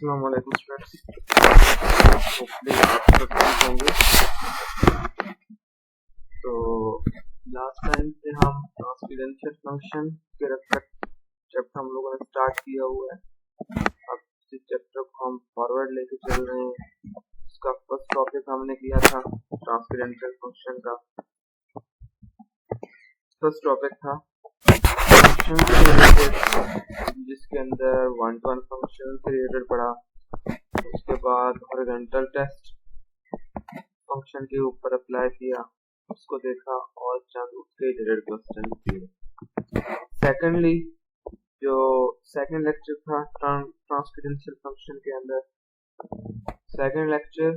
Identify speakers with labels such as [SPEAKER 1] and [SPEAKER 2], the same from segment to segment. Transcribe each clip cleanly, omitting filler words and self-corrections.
[SPEAKER 1] अस्सलाम वालेकुम students, hopefully आप सब ठीक होंगे। तो लास्ट टाइम से हम ट्रांसपेरेंशियल फंक्शन के रेस्पेक्ट चैप्टर हम लोगों ने स्टार्ट किया हुआ है। अब इस चैप्टर को हम फॉरवर्ड लेके चल रहे हैं। उसका फर्स्ट टॉपिक हमने किया था ट्रांसपेरेंशियल फंक्शन का। फर्स्ट टॉपिक था फंक्शन से रिलेटेड, जिसके अंदर वन टू वन फंक्शन से रिलेटेड पढ़ा। उसके बाद हॉरिजॉन्टल टेस्ट फंक्शन के ऊपर अप्लाई किया, उसको देखा और चंद उसके रिलेटेड क्वेश्चन किए। सेकेंडली, जो सेकंड लेक्चर था ट्रांसपेरेंशियल फंक्शन के अंदर, सेकंड लेक्चर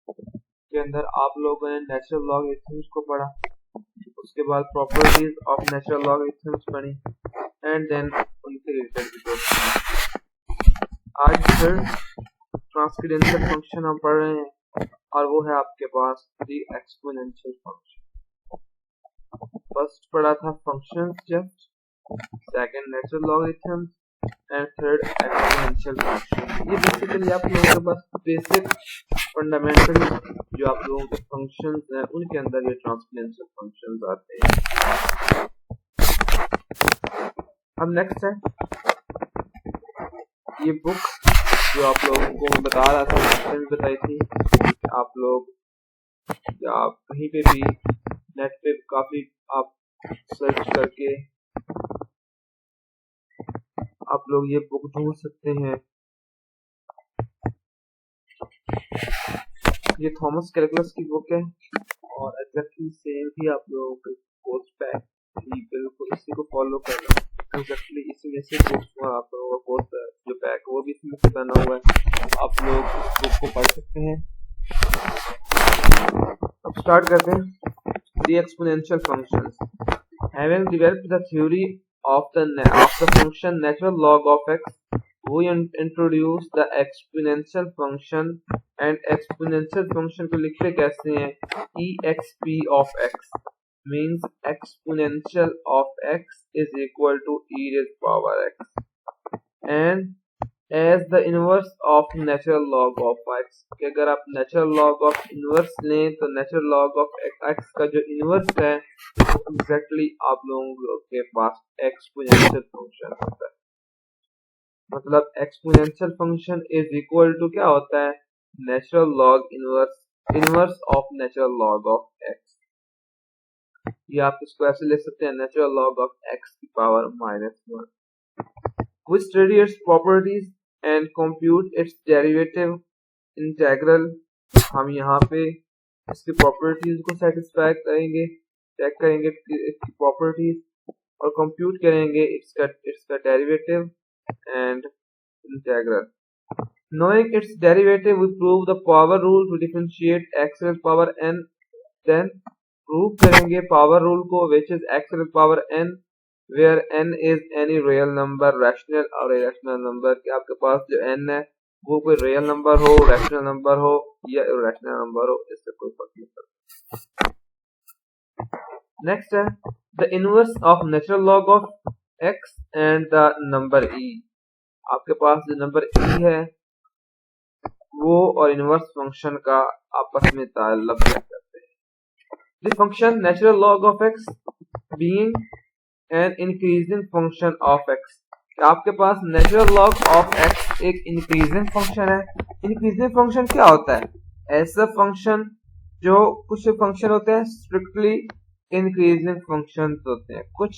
[SPEAKER 1] के अंदर आप लोगों ने नेचुरल लॉगरिथम्स को पढ़ा। उसके बाद प्रॉपर्टीज ऑफ नेचुरल लॉगरिथम्स पढ़ी एंड देन उनके रिलेटेड क्वेश्चन। आज फिर ट्रांसपेरेंशियल फंक्शन हम पढ़ रहे हैं और वो है आपके पास द एक्सपोनेंशियल फंक्शन। फर्स्ट पढ़ा था functions just, second natural logarithms and third exponential function. ये बेसिकली आप लोगों के पास बेसिक फंडामेंटल जो आप लोगों के फंक्शंस हैं उनके अंदर ये ट्रांसपेरेंशियल फंक्शंस आते हैं। अब नेक्स्ट है ये बुक जो आप लोगों को मैं बता रहा था, लास्ट टाइम बताई थी। आप लोग या आप कहीं पे भी नेट पे काफी आप सर्च करके आप लोग ये बुक ढूंढ सकते हैं। ये थॉमस कैलकुलस की बुक है और एग्जैक्टली सेम ही आप लोगों के कोर्स पैक बिल्कुल इसी को फॉलो करना। एग्जैक्टली इसी में से आप लोगों का कोर्स जो पैक वो भी इसमें से बना हुआ है, आप लोग इस बुक को पढ़ सकते हैं। अब स्टार्ट करते हैं। The exponential functions. Having developed the theory of the function natural log of x, we introduce the exponential function, and exponential function को लिखते कैसे हैं? exp of x means exponential of x is equal to e raised power x, and as the inverse of natural log of x, कि अगर आप natural log of inverse लें तो natural log of x का जो inverse है वो exactly आप लोगों के पास exponential function होता है। मतलब exponential function is equal to क्या होता है? natural log inverse of natural log of x। ये आप इसको ऐसे ले सकते हैं, natural log of x की power -1। We study its properties and compute its derivative integral। हम यहाँ पे इसकी प्रॉपर्टीज को सेटिस्फाई करेंगे, चेक करेंगे इसकी प्रॉपर्टीज और कंप्यूट करेंगे इसका derivative and integral. Knowing its derivative, we prove the power rule to differentiate x raised power n। Then prove करेंगे power rule को, which is x raised power n, where n is any real number, rational और irrational number। कि आपके पास जो n है वो कोई real number हो, rational number हो या irrational number हो, इससे कोई फर्क नहीं पड़ता। नेक्स्ट है the inverse of natural log of x and the number e। आपके पास जो नंबर e है वो और इनवर्स फंक्शन का आपस में ताल्लुक करते हैं। The function natural log of x being an increasing function of x, आपके पास natural log of x एक increasing function है। increasing function क्या होता है? ऐसा function जो कुछ function होते हैं strictly increasing functions होते हैं, कुछ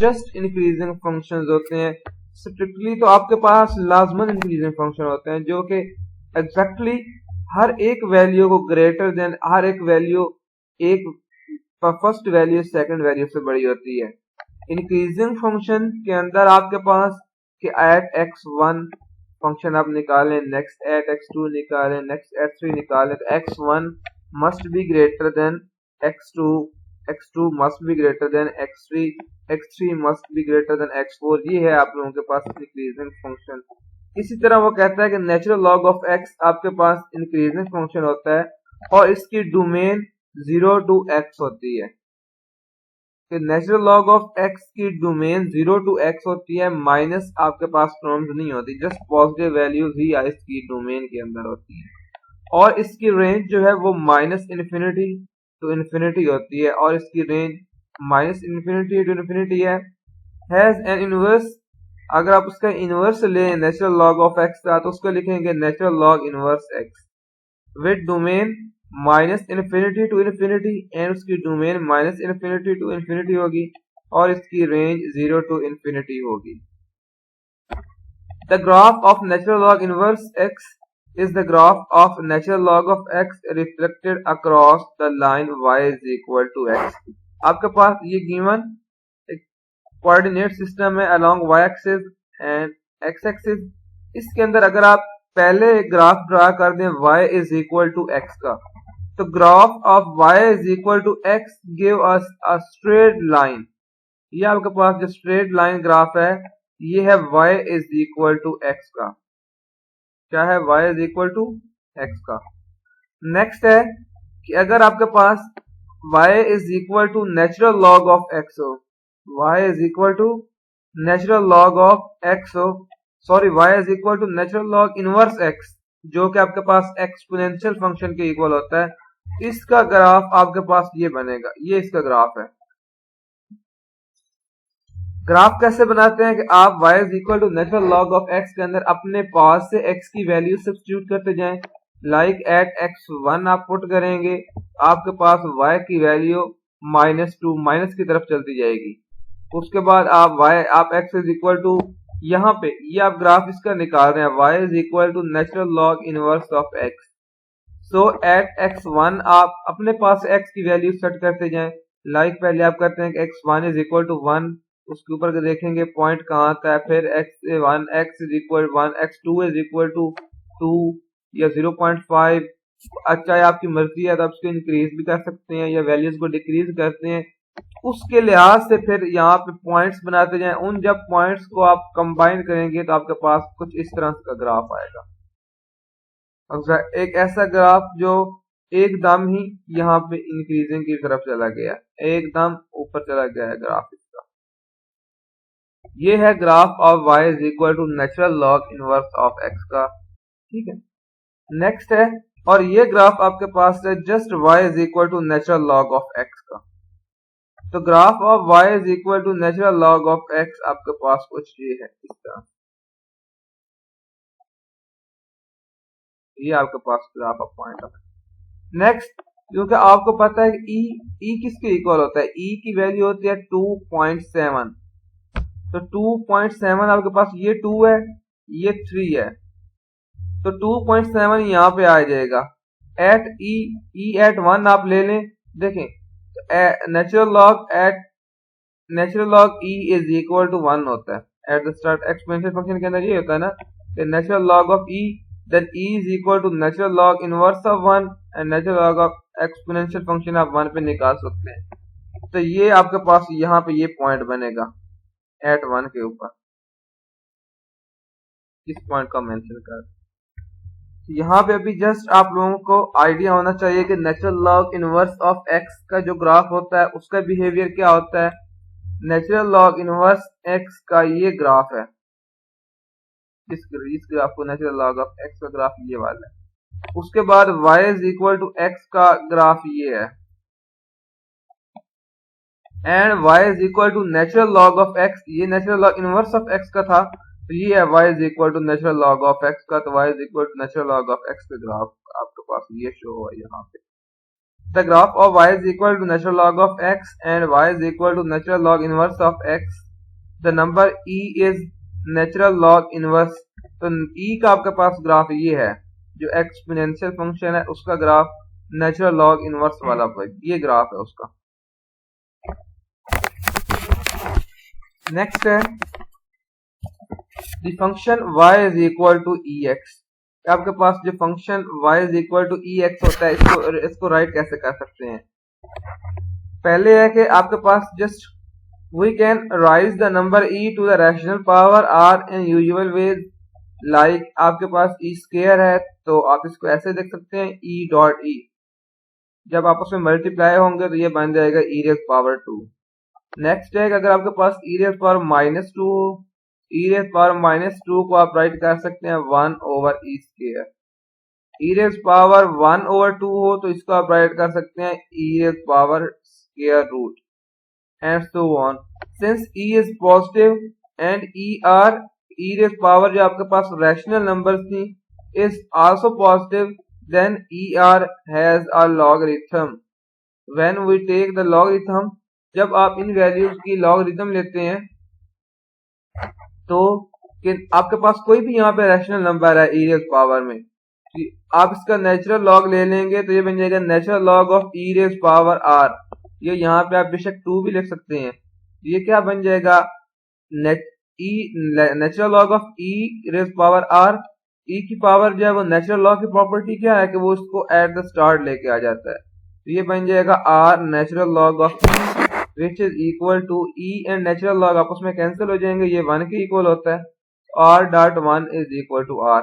[SPEAKER 1] just increasing functions होते हैं। strictly तो आपके पास लाजमन increasing function होते हैं जो कि exactly हर एक वैल्यू को greater than, हर एक वैल्यू एक फर्स्ट वैल्यू सेकंड वैल्यू से बड़ी होती है। इंक्रीजिंग फंक्शन के अंदर आपके पास कि एट x1 फंक्शन आप निकालें, नेक्स्ट एट x2 निकालें, नेक्स्ट एट 3 निकालें, तो x1 must be greater than x2, x2 must be greater than x3, x3 must be greater than x4। ये है आप लोगों के पास इंक्रीजिंग फंक्शन। इसी तरह वो कहता है कि नेचुरल लॉग ऑफ x आपके पास इंक्रीजिंग फंक्शन होता है और इसकी डोमेन 0 to x होती है। कि नेचुरल लॉग ऑफ एक्स की डोमेन 0 टू एक्स होती है, माइनस आपके पास टर्म्स नहीं होती, जस्ट पॉजिटिव वैल्यूज ही इसकी डोमेन के अंदर होती है, और इसकी रेंज जो है वो माइनस इन्फिनिटी टू इन्फिनिटी होती है, और इसकी range minus infinity to infinity है। हैज एन इनवर्स, अगर आप उसका इनवर्स लें नेचुरल लॉग ऑफ एक्स का, तो उसको लिखेंगे natural log inverse x with domain minus infinity to infinity, and उसकी domain minus infinity to infinity होगी, और इसकी रेंज 0 टू इन्फिनिटी होगी। The graph of natural log inverse x is the graph of natural log of x reflected across the line y is equal to x। आपके पास ये given coordinate system है along y axis and x axis। इसके अंदर अगर आप पहले graph draw कर दें y is equal to x का, तो graph of y is equal to x give us a straight line। ये आपके पास जो स्ट्रेट लाइन ग्राफ है ये है y is equal to x का, क्या है y is equal to x का। नेक्स्ट है कि अगर आपके पास y is equal to natural log of x हो, y is equal to natural log of x हो, sorry y is equal to natural log inverse x, जो कि आपके पास एक्सपोनेंशियल फंक्शन के इक्वल होता है, इसका ग्राफ आपके पास ये बनेगा, ये इसका ग्राफ है। ग्राफ कैसे बनाते हैं कि आप y is equal to natural log of x के अंदर अपने पास से x की वैल्यू सब्स्टिट्यूट करते जाएं, लाइक एट x1 आप पुट करेंगे, आपके पास y की वैल्यू -2 माइनस की तरफ चलती जाएगी। उसके बाद आप x is equal to, यहाँ पे ये आप ग्राफ इसका निकाल रहे हैं, y is equal to natural log inverse of x। So at x1 आप अपने पास x की वैल्यू सेट करते जाएं, लाइक पहले आप करते हैं कि x1 is equal to 1, उसके ऊपर देखेंगे पॉइंट कहाँ आता है, फिर x1 x is equal 1, x2 is equal to 2 या 0.5, अच्छा है आपकी मर्जी है तो आप इसको इंक्रीज भी कर सकते हैं या वैल्यूज को डिक्रीज करते हैं, उसके लिहाज से फिर यहाँ पे पॉइंट्स बनाते जाएं। उन जब पॉइंट्स को आप कंबाइन करेंगे तो आपके पास कुछ इस तरह का ग्राफ आएगा, एक ऐसा ग्राफ जो एकदम ही यहाँ पे इंक्रीजिंग की तरफ चला गया, एकदम ऊपर चला गया है ग्राफ इसका। ये है graph of y is equal to natural log inverse of x का, ठीक है। नेक्स्ट है, और ये ग्राफ आपके पास है just y is equal to natural log of x का, तो graph of y is equal to natural log of x आपके पास कुछ ये है इस तरह, ये आपके पास graph of point of. Next, क्योंकि आपको पता है कि e किसके इक्वल होता है, e की वैल्यू होती है 2.7, तो 2.7 आपके पास ये 2 है ये 3 है, तो 2.7 यहाँ पे आ जाएगा। एट e एट 1 आप ले लें, देखें natural log e is equal to 1 होता है at the start, exponential function के अंदर ये होता है ना कि natural log of e, then e is equal to natural log inverse of 1 and natural log of exponential function आप 1 पे निकाल सकते हैं। तो ये आपके पास यहाँ पे ये पॉइंट बनेगा एट 1 के ऊपर, इस पॉइंट का मेंशन कर। यहाँ पे अभी जस्ट आप लोगों को आइडिया होना चाहिए कि natural log inverse of x का जो ग्राफ होता है उसका बिहेवियर क्या होता है। नेचुरल लॉग इनवर्स x का ये ग्राफ है, इस ग्राफ को नेचुरल लॉग ऑफ x का ग्राफ ये वाला है। उसके बाद y is equal to x का ग्राफ ये है, and y is equal to natural log of x, ये natural log inverse of x का था, तो ये है y is equal to natural log of x का, तो y is equal to natural log of x का ग्राफ आपके पास ये शो हुआ यहाँ पे। The graph of y is equal to natural log of x and y is equal to natural log inverse of x, the number e is natural log inverse, तो e का आपके पास ग्राफ ये है जो एक्सपोनेंशियल फंक्शन है उसका graph natural log inverse वाला ये ग्राफ है उसका। नेक्स्ट है the function y is equal to ex, आपके पास जो function y is equal to ex होता है इसको राइट कैसे कर सकते हैं। पहले है कि आपके पास just we can raise the number e to the rational power r in usual ways, like आपके पास e स्क्वायर है तो आप इसको ऐसे देख सकते हैं e डॉट e, जब आपस में मल्टीप्लाई होंगे तो ये बन जाएगा e raised power 2, नेक्स्ट है कि अगर आपके पास e रेज़ पावर -2 हो, e रेज़ पावर -2 को आप राइट कर सकते हैं 1 over e square. e raise power 1 over 2 हो तो इसको आप राइट कर सकते हैं e raise power square root and so on. Since e is positive and e raise power जो आपके पास रैशनल नंबर्स थी is also positive, then er has a logarithm. When we take the logarithm, जब आप इन values की logarithm लेते हैं तो कि आपके पास कोई भी यहाँ पे रैशनल नंबर है e रेज़ पावर में, आप इसका नेचुरल लॉग ले लेंगे तो ये बन जाएगा natural log of e raise power r। ये यहाँ पे आप बेशक 2 भी लिख सकते हैं। ये क्या बन जाएगा natural log of e raise power r। e की पावर जो है वो नेचुरल लॉग की प्रॉपर्टी क्या है कि वो उसको एट द स्टार्ट लेके आ जाता है, तो ये बन जाएगा r natural log of e which is equal to e and natural log आपस में कैंसिल हो जाएंगे, ये 1 के इक्वल होता है, r dot 1 is equal to r।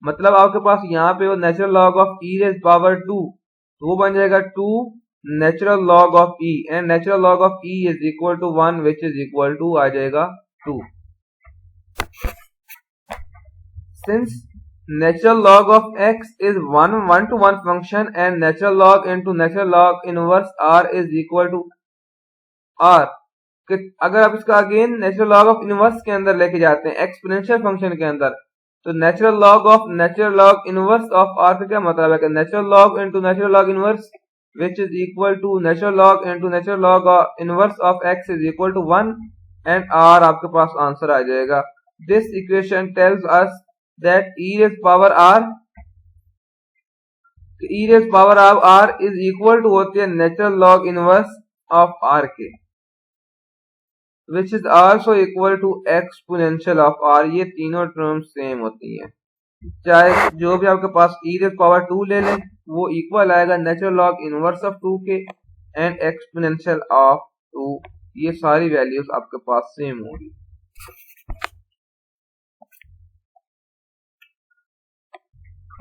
[SPEAKER 1] मतलब आपके पास यहाँ पे वो natural log of e raise power 2 तो वो बन जाएगा 2 natural log of e and natural log of e is equal to 1 which is equal to आ जाएगा 2। Since natural log of x is 1 to 1 function and natural log into natural log inverse r is equal to r, कि अगर आप इसका again natural log of inverse के अंदर लेके जाते हैं एक्सपोनेंशियल फंक्शन के अंदर, तो natural log of natural log inverse of r का क्या मतलब है कि natural log into natural log inverse which is equal to natural log into natural log inverse of x is equal to 1 and r आपके पास answer आ जाएगा। This equation tells us that e raised power r is equal to होती है natural log inverse of r के, which is also equal to exponential of r। ये तीनों terms same होती हैं, चाहे जो भी आपके पास e raised power 2 ले लें वो इक्वल आएगा natural log inverse of 2 के एंड exponential of 2, ये सारी वैल्यूज आपके पास सेम होंगी।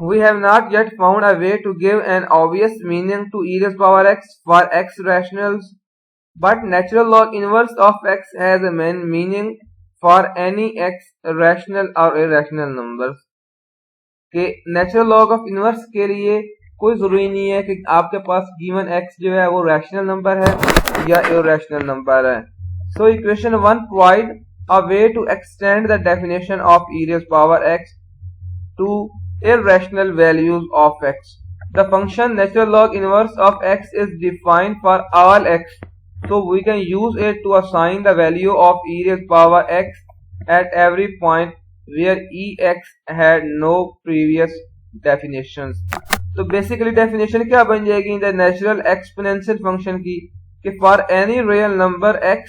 [SPEAKER 1] We have not yet found a way to give an obvious meaning to e raised power x for x rationals, but natural log inverse of x has a main meaning for any x rational or irrational numbers। कि natural log of inverse के लिए कोई जरूरी नहीं है कि आपके पास given x जो है वो रैशनल नंबर है या इरैशनल नंबर है। So equation 1 provide a way to extend the definition of e raised power x to irrational values of x। The function natural log inverse of x is defined for all x, so we can use it to assign the value of e raised power x at every point where ex had no previous definitions। तो basically definition क्या बन जाएगी the natural exponential function की कि for any real number x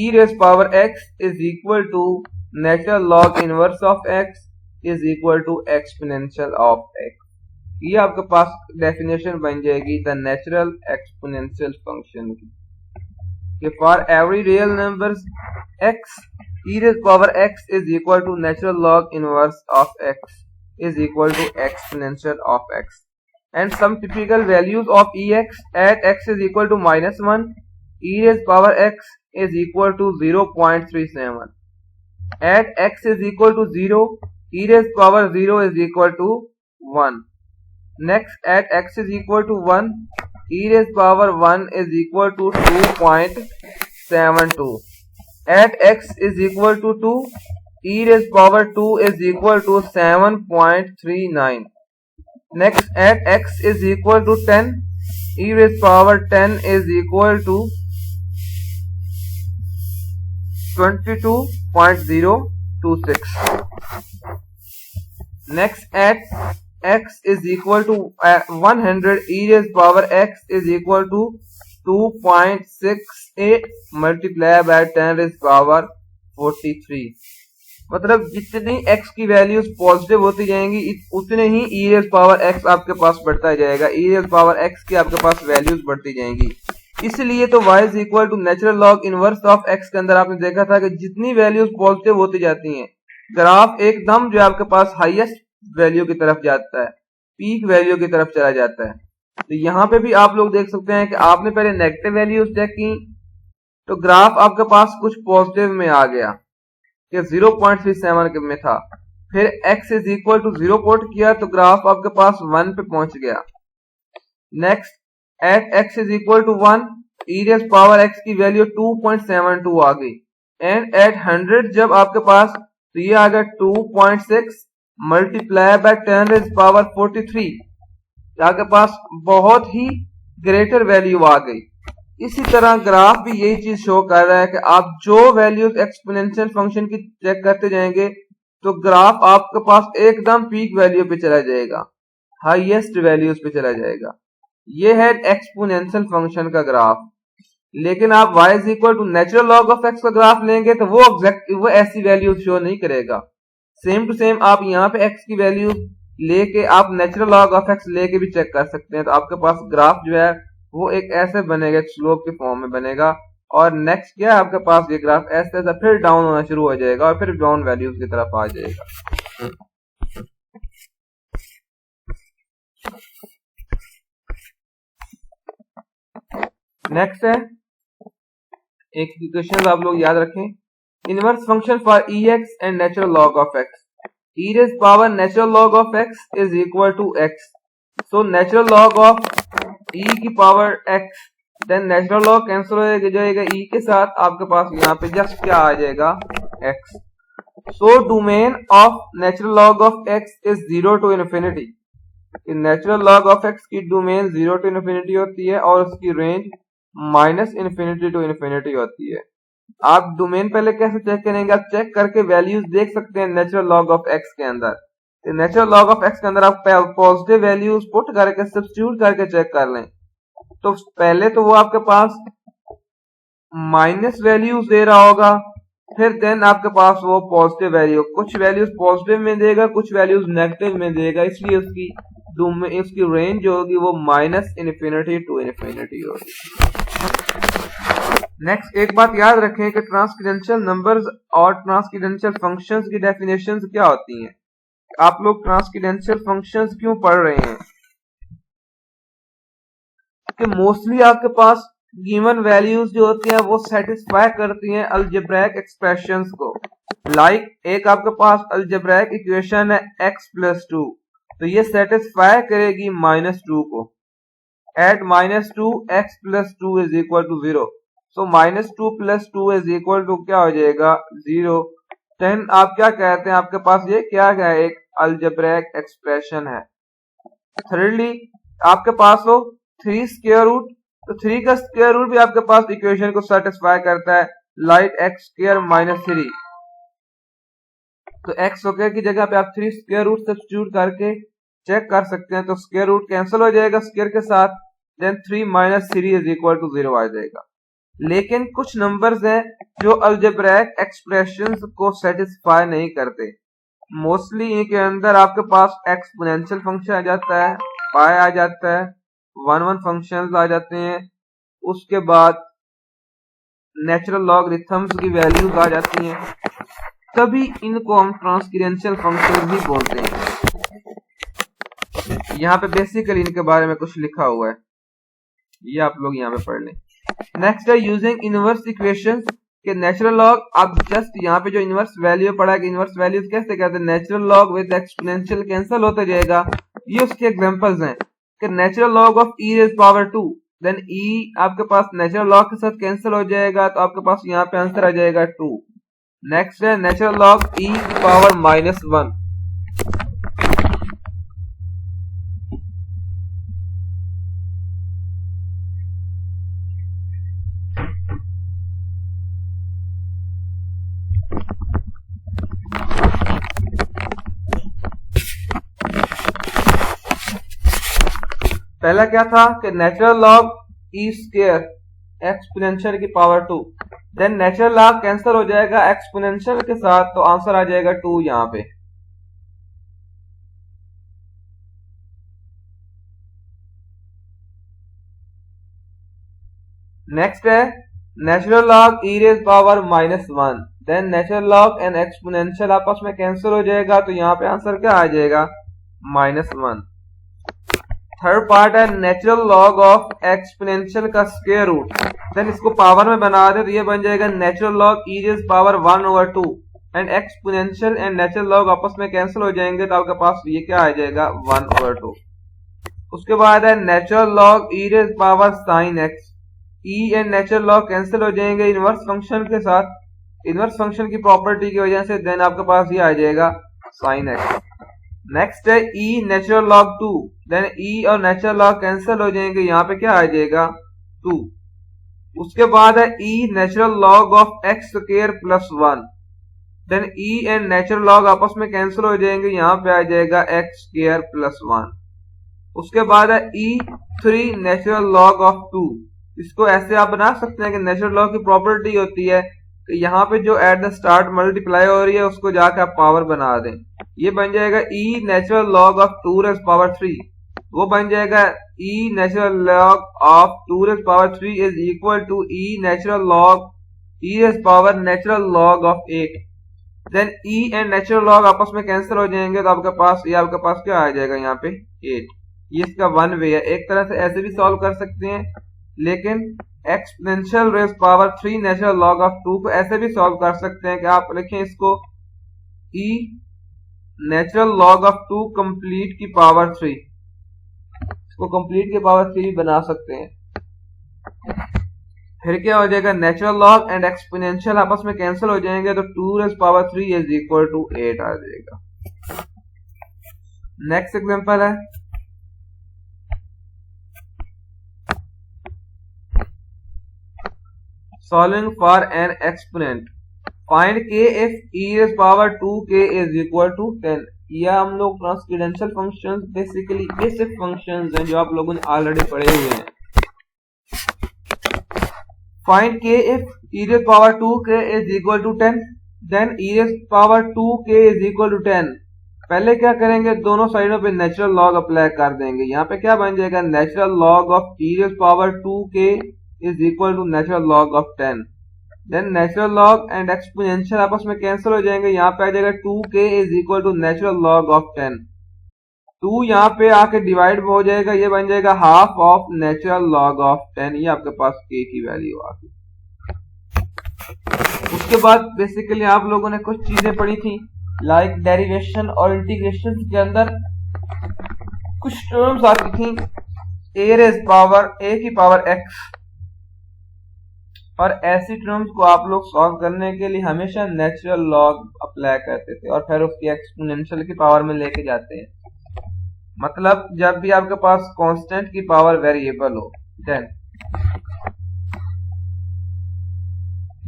[SPEAKER 1] e raised power x is equal to natural log inverse of x is equal to exponential of x। ये आपके पास definition बन जाएगी द नेचुरल एक्सपोनेंशियल फंक्शन की कि for every real numbers x e raised power x is equal to natural log inverse of x is equal to exponential of x, and some typical values of ex at x is equal to -1 e raised power x is equal to 0.37, at x is equal to 0 e raised power 0 is equal to 1। Next, at x is equal to 1 e raised power 1 is equal to 2.72, at x is equal to 2 e raised power 2 is equal to 7.39। Next, at x is equal to 10 e raised power 10 is equal to 22.026। Next, at x is equal to 100 e raised power x is equal to 2.68 multiplied by 10 raised power 43। मतलब जितनी x की values positive होती जाएंगी उतने ही e raised power x आपके पास बढ़ता जाएगा, e raised power x की आपके पास वैल्यूज बढ़ती जाएंगी। इसलिए तो y is equal to natural log inverse of x के अंदर आपने देखा था कि जितनी वैल्यूज पॉजिटिव होती जाती हैं ग्राफ एकदम जो आपके पास हाईएस्ट वैल्यू की तरफ जाता है, पीक वैल्यू की तरफ चला जाता है। तो यहाँ पे भी आप लोग देख सकते हैं कि आपने पहले नेगेटिव वैल्यूज चेक की तो ग्राफ आपके पास कुछ पॉजिटिव में आ गया कि 0.37 में था। फिर x is equal to 0 put किया तो ग्राफ आपके पास 1 पे पहुंच गया। Next at x is equal to 1 e raise power x की वैल्यू 2.72 आ गई। एंड एट 100 जब आपके पास तो ये आ गया 2.6 मल्टीप्लाई बाय 10 रेज़ पावर 43, आपके पास बहुत ही ग्रेटर वैल्यू आ गई। इसी तरह ग्राफ भी यही चीज शो कर रहा है कि आप जो वैल्यूज एक्सपोनेंशियल फंक्शन की चेक करते जाएंगे तो ग्राफ आपके पास एकदम पीक वैल्यू पे चला जाएगा, हाईएस्ट वैल्यूज पे चला जाएगा। ये है एक्सपोनेंशियल फंक्शन का ग्राफ। लेकिन आप y is equal to natural log of x का ग्राफ लेंगे तो वो ऐसी वैल्यूज शो नहीं करेगा। सेम टू सेम आप यहाँ पे x की वैल्यू लेके आप नेचुरल लॉग ऑफ x लेके भी चेक कर सकते हैं। तो आपके पास ग्राफ जो है वो एक ऐसे बनेगा, स्लोप के फॉर्म में बनेगा। और नेक्स्ट क्या है, आपके पास ये ग्राफ ऐसे ऐसा फिर डाउन होना शुरू हो जाएगा और फिर डाउन वैल्यूज की तरफ आ जाएगा। नेक्स्ट है एक इक्वेशन आप लोग याद रखें, inverse function for ex and natural log of x। e raise power natural log of x is equal to x। So natural log of e की power x, then natural log cancel हो जाएगा e के साथ, आपके पास यहाँ पे just क्या आ जाएगा x। So domain of natural log of x is 0 to infinity. Natural log of x की डोमेन 0 टू इन्फिनिटी होती है और उसकी range minus infinity to infinity होती है। आप डोमेन पहले कैसे चेक करेंगे, आप चेक करके वैल्यूज देख सकते हैं नेचुरल लॉग ऑफ x के अंदर। नेचुरल लॉग ऑफ x के अंदर आप पॉजिटिव वैल्यूज पुट करके सब्स्टिट्यूट करके चेक कर लें तो पहले तो वो आपके पास माइनस वैल्यूज दे रहा होगा, फिर देन आपके पास वो पॉजिटिव वैल्यू, कुछ वैल्यूज पॉजिटिव में देगा कुछ वैल्यूज नेगेटिव में देगा, इसलिए उसकी रेंज जो होगी वो माइनस इन्फिनिटी टू इन्फिनिटी होगी। नेक्स्ट एक बात याद रखें कि ट्रांसकेंडेंशियल नंबर्स और ट्रांसकेंडेंशियल फंक्शंस की डेफिनेशंस क्या होती हैं। आप लोग ट्रांसकेंडेंशियल फंक्शंस क्यों पढ़ रहे हैं कि मोस्टली आपके पास गिवन वैल्यूज जो होती हैं वो सेटिस्फाई करती हैं अलजेब्रिक एक्सप्रेशंस को। लाइक एक आपके पास अलजेब्रिक इक्वेशन है x प्लस 2, तो ये सेटिस्फाई करेगी -2 को। At -2 x plus 2 is equal to 0। So -2 plus 2 is equal to क्या हो जाएगा 0। देन आप क्या कहते हैं, आपके पास ये क्या है, एक अलजेब्रिक एक्सप्रेशन है। थर्डली आपके पास हो 3 स्क्वायर रूट, तो 3 का स्क्वायर रूट भी आपके पास इक्वेशन को सेटिस्फाई करता है, लाइक x स्क्वायर -3। तो x स्क्वायर की जगह पे आप 3 स्क्वायर रूट सब्स्टिट्यूट करके चेक कर सकते हैं, तो स्क्वायर रूट कैंसिल हो जाएगा स्क्वायर के साथ, देन 3 - 3 इज इक्वल टू 0 आ जाएगा। लेकिन कुछ नंबर्स हैं जो अलजेब्रिक एक्सप्रेशंस को सेटिस्फाई नहीं करते। मोस्टली इनके अंदर आपके पास एक्सपोनेंशियल फंक्शन आ जाता है, पाई आ जाता है, 1 फंक्शंस आ जाते हैं, उसके बाद नेचुरल लॉगरिथम्स की वैल्यूज आ जाती हैं, तभी इनको हम ट्रांसकेंडेंशियल फंक्शन भी बोलते हैं। यहाँ पे बेसिकली इनके बारे में कुछ लिखा हुआ है, ये आप लोग यहाँ पे पढ़ लें। नेक्स्ट है यूजिंग इनवर्स इक्वेशंस के नेचुरल लॉग। आप जस्ट यहाँ पे जो इनवर्स वैल्यू पढ़ा कि इनवर्स वैल्यूज कैसे कहते हैं, natural log with exponential cancel होता जाएगा। ये उसके एग्जांपल्स हैं कि natural log of e raise power 2, then e आपके पास नेचुरल लॉग के साथ कैंसिल हो जाएगा, तो आपके पास यहाँ पे आंसर आ जाएगा 2। नेक्स्ट है नेचुरल लॉग e की पावर -1। पहला क्या था कि natural log e square exponential की power 2, then natural log cancel हो जाएगा एक्सपोनेंशियल के साथ, तो आंसर आ जाएगा 2 यहाँ पे। नेक्स्ट है natural log e raise power -1, then natural log and exponential आपस में कैंसिल हो जाएगा, तो यहाँ पे आंसर क्या आ जाएगा -1। थर्ड पार्ट है नेचुरल लॉग ऑफ एक्सपोनेंशियल का स्क्वायर रूट, देन इसको पावर में बना दे तो ये बन जाएगा natural log e raise power 1/2 and exponential and natural log आपस में कैंसिल हो जाएंगे तो आपके पास ये क्या आ जाएगा 1/2। उसके बाद है natural log e raise power sine x. E and natural log cancel हो जाएंगे इनवर्स फंक्शन के साथ, इनवर्स फंक्शन की प्रॉपर्टी की वजह से, देन आपके पास ये आ जाएगा साइन एक्स। नेक्स्ट है ई नेचुरल लॉग 2, देन ई और नेचुरल लॉग कैंसिल हो जाएंगे, यहाँ पे क्या आ जाएगा 2। उसके बाद है e natural log of x square plus 1, then e and natural log आपस में कैंसिल हो जाएंगे, यहाँ पे आ जाएगा एक्स स्क्वायर प्लस 1। उसके बाद है ई 3 नेचुरल लॉग ऑफ 2। इसको ऐसे आप बना सकते हैं कि नेचुरल लॉग की प्रॉपर्टी होती है कि यहाँ पे जो एट द स्टार्ट मल्टीप्लाई हो रही है उसको जाके आप पावर बना दें, ये बन जाएगा e natural log of 2 raise power 3, वो बन जाएगा e natural log of 2 raise power 3 is equal to e natural log e raise power natural log of 8। Then e and natural log आपस में कैंसिल हो जाएंगे तो आपके पास क्या आ जाएगा यहाँ पे 8। ये इसका वन वे है, एक तरह से ऐसे भी सॉल्व कर सकते हैं, लेकिन exponential rays power 3 natural log of 2 को ऐसे भी सॉल्व कर सकते हैं कि आप लिखें इसको ई नेचुरल लॉग ऑफ 2 कंप्लीट की पावर 3, इसको कंप्लीट की पावर 3 बना सकते हैं। फिर क्या हो जाएगा नेचुरल लॉग एंड एक्सपोनेंशियल आपस में कैंसिल हो जाएंगे तो 2 raise power 3 is equal to 8 आ जाएगा। नेक्स्ट एग्जांपल है solving for an exponent, find k if e raised power 2k is equal to 10। यह हम लोग ट्रांसकेंडेंशियल फंक्शंस, बेसिकली बेसिक फंक्शंस हैं जो आप लोगों ने ऑलरेडी पढ़े हुए हैं। find k if e raised power 2k is equal to 10, then e raised power 2k is equal to 10। पहले क्या करेंगे, दोनों साइडों पे नेचुरल लॉग अप्लाई कर देंगे। यहाँ पे क्या बन जाएगा natural log of e raised power 2k is equal to natural log of 10। Then natural log and exponential आपस में कैंसिल हो जाएंगे, यहाँ पे आ जाएगा 2k is equal to natural log of 10। 2 यहाँ पे आके डिवाइड हो जाएगा, ये बन जाएगा half of natural log of 10। ये आपके पास k की वैल्यू आ गई। उसके बाद बेसिकली आप लोगों ने कुछ चीजें पढ़ी थी लाइक डेरिवेशन और इंटीग्रेशन के अंदर कुछ टर्म्स आती थी a रेज़ पावर a की पावर x, और ऐसी टर्म्स को आप लोग सॉल्व करने के लिए हमेशा नेचुरल लॉग अप्लाई करते थे और फिर उसकी एक्सपोनेंशियल की पावर में लेके जाते हैं। मतलब जब भी आपके पास कांस्टेंट की पावर वेरिएबल हो, देन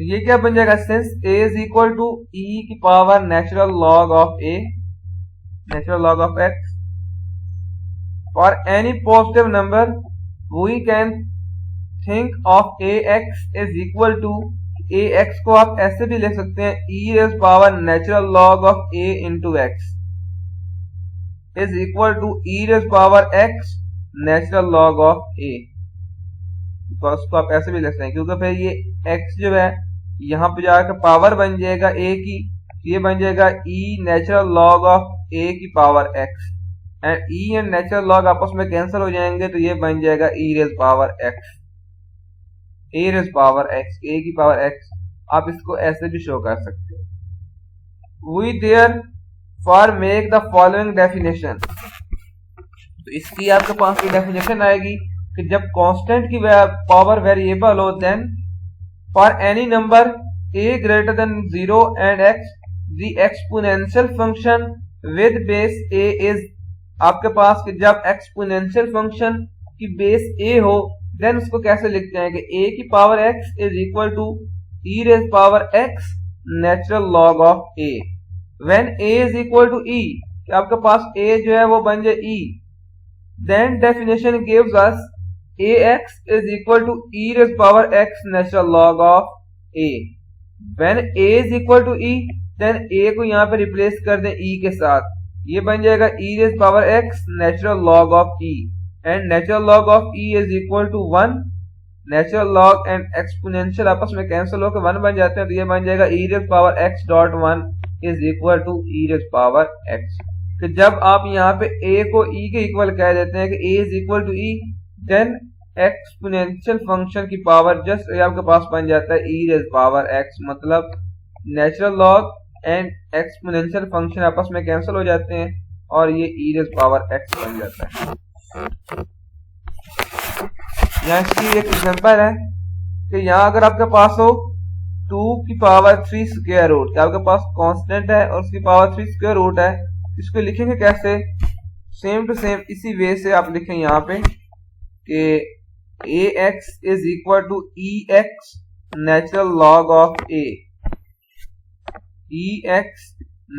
[SPEAKER 1] ये क्या बन जाएगा, since a is equal to e की power natural log of a, natural log of x, for any positive number we can think of ax is equal to, ax को आप ऐसे भी ले सकते हैं e raise power natural log of a into x is equal to e raise power x natural log of a। तो उसको आप ऐसे भी ले सकते हैं क्योंकि फिर ये x जो है यहाँ पे जाकर पावर बन जाएगा a की, ये बन जाएगा e natural log of a की power x, and e and natural log आपस में कैंसिल हो जाएंगे तो ये बन जाएगा e raise power x, a raise power x, a की पावर x। आप इसको ऐसे भी शो कर सकते हो। We therefore make the following definition, तो इसकी आपके पास ये डेफिनेशन आएगी कि जब कांस्टेंट की पावर वेरिएबल हो, then for any number a greater than 0 and x the exponential function with base a is, आपके पास कि जब एक्सपोनेंशियल फंक्शन की बेस a हो, देन उसको कैसे लिखते हैं कि a की power x is equal to e raise power x natural log of a। When a is equal to e, कि आपके पास a जो है वो बन जाए e, then definition gives us ax is equal to e raise power x natural log of a। When a is equal to e, then a को यहाँ पे रिप्लेस कर दें e के साथ, ये बन जाएगा e raise power x natural log of e, and natural log of e is equal to 1। Natural log and exponential आपस में कैंसिल होकर 1 बन जाते हैं, तो ये बन जाएगा e raise power x dot 1 is equal to e raise power x। तो जब आप यहाँ पे a को e के इक्वल कह देते हैं कि a is equal to e, then exponential function की पावर जस्ट आपके पास बन जाता है ई रेज पावर एक्स, मतलब natural log and exponential function आपस में कैंसिल हो जाते हैं और ये ई रेज पावर एक्स बन जाता है। यहाँ इसकी एक एग्जांपल है कि यहाँ अगर आपके पास हो 2 की पावर 3 स्क्वायर रूट, आपके पास कांस्टेंट है और उसकी पावर 3 स्क्वायर रूट है, इसको लिखेंगे कैसे? सेम टू सेम इसी वे से आप लिखें यहाँ पे कि ax is equal to ex natural log of a, ex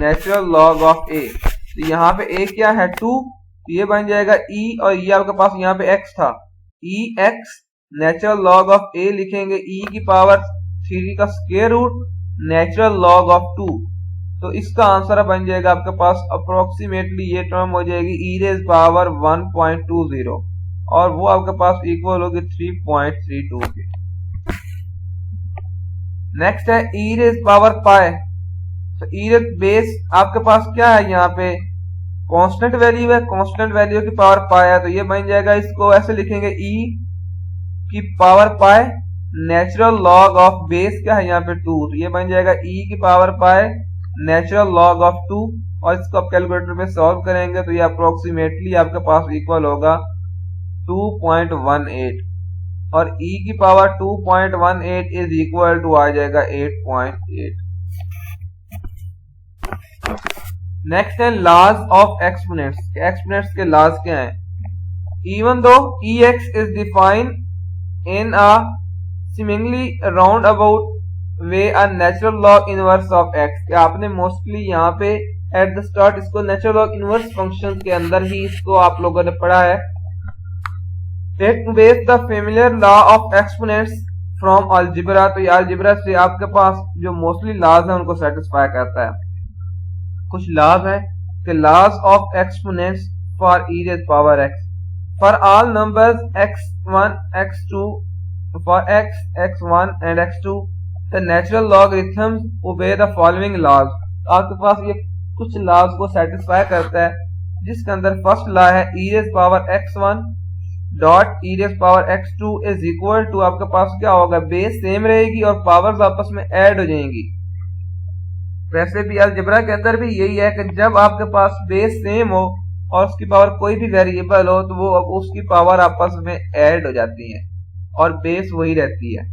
[SPEAKER 1] natural log of a। तो यहाँ पे a क्या है 2, तो ये बन जाएगा e और ये आपके पास यहाँ पे x था, ex natural log of a लिखेंगे e की पावर 3 का square root natural log of 2। तो इसका आंसर बन जाएगा आपके पास अप्रोक्सीमेटली ये टर्म हो जाएगी e रेज पावर 1.20 और वो आपके पास इक्वल होगी 3.32 के। नेक्स्ट है e रेज पावर पाई। तो e रेज बेस आपके पास क्या है, यहाँ पे कांस्टेंट वैल्यू है, कांस्टेंट वैल्यू की पावर पाई है, तो ये बन जाएगा, इसको ऐसे लिखेंगे e की power pi natural log of base क्या है यहाँ पे 2, तो ये बन जाएगा e की power pi natural log of 2 और इसको आप कैलकुलेटर पे सॉल्व करेंगे तो ये अप्रोक्सीमेटली आपके पास इक्वल होगा 2.18 और e की पावर 2.18 इज इक्वल टू आ जाएगा 8.8। नेक्स्ट है लॉज ऑफ एक्सपोनेंट्स। एक्सपोनेंट्स के लॉज क्या हैं? Even though ex is defined in a seemingly roundabout way a natural log inverse of x। क्या आपने मोस्टली यहाँ पे एट द स्टार्ट इसको नेचुरल लॉग इनवर्स फंक्शन के अंदर ही इसको आप लोगों ने पढ़ा है। Take base the familiar law of exponents from algebra. तो ये अलजेब्रा से आपके पास जो मोस्टली लॉज है उनको सेटिस्फाई करता है। कुछ लॉज है कि laws of exponents for e raise power x for all numbers x1 x2 for x x1 and x2 the natural logarithms obey the following laws। आपके पास ये कुछ laws को satisfy करता है, जिसके अंदर फर्स्ट लॉ है e raise power x1 dot e raise power x2 is equal to, आपके पास क्या होगा, बेस सेम रहेगी और पावर्स आपस में ऐड हो जाएंगी। वैसे भी अलजेब्रा के अंदर भी यही है कि जब आपके पास बेस सेम हो और उसकी पावर कोई भी वेरिएबल हो तो वो उसकी पावर आपस में ऐड हो जाती है और बेस वही रहती है।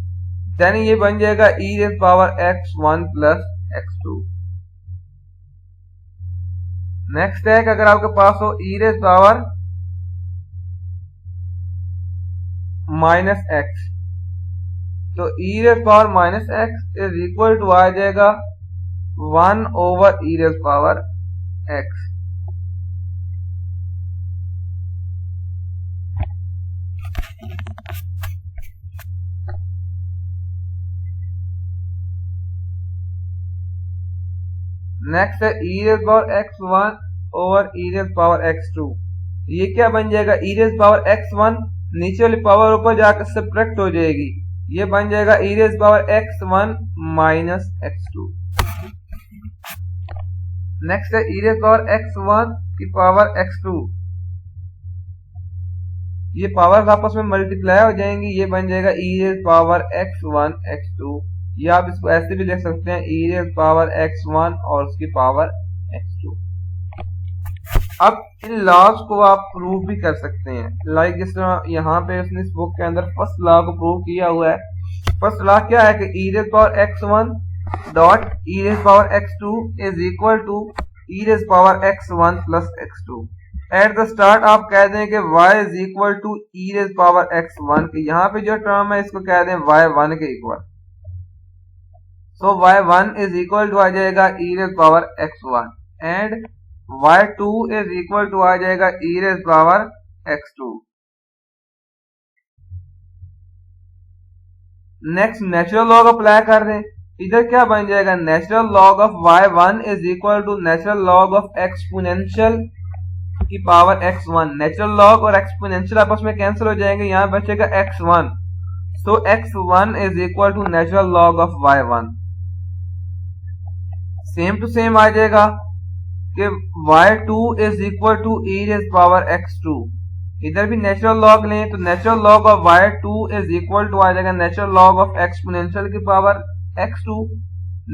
[SPEAKER 1] देन ये बन जाएगा e raise power x1 plus x2। Next है कि अगर आपके पास हो e raise power minus x, तो e raise power minus x is equal to आ जाएगा 1 over e raise power x। Next है e raise power x1 over e raise power x2। ये क्या बन जाएगा, e रेज़ पावर x1 नीचे वाली पावर ऊपर जाकर सब्ट्रैक्ट हो जाएगी, ये बन जाएगा e raise power x1 minus x2। Next है e रेज़ पावर x1 की पावर x2, ये पावर्स आपस में मल्टीप्लाई हो जाएंगी, ये बन जाएगा e raise power x1 x2। या आप इसको ऐसे भी लिख सकते हैं e रेज़ पावर x1 और उसकी पावर x2। अब इन लॉज को आप प्रूव भी कर सकते हैं, लाइक जिस तरह यहाँ पे उसने इस बुक के अंदर फर्स्ट लॉ को प्रूव किया हुआ है। फर्स्ट लॉ क्या है कि e raise power x1 dot e raise power x2 is equal to e raise power x1 plus x2। At the start आप कह दें कि y is equal to e raise power x1 के, यहाँ पे जो टर्म है इसको कह दें y1 के equal. So y1 is equal to आ जाएगा e raise power x1 and y2 is equal to आ जाएगा e raise power x2। Next natural log apply कर दें, इधर क्या बन जाएगा, natural log of y1 is equal to natural log of exponential की पावर x1। नेचुरल लॉग और एक्सपोनेंशियल आपस में कैंसिल हो जाएंगे, यहाँ बचेगा x1, so x1 is equal to natural log of y1। Same to same आ जाएगा कि y2 is equal to e raise power x2। इधर भी नेचुरल लॉग लें तो natural log of y2 is equal to आ जाएगा नेचुरल लॉग ऑफ एक्सपोनेंशियल की power x2।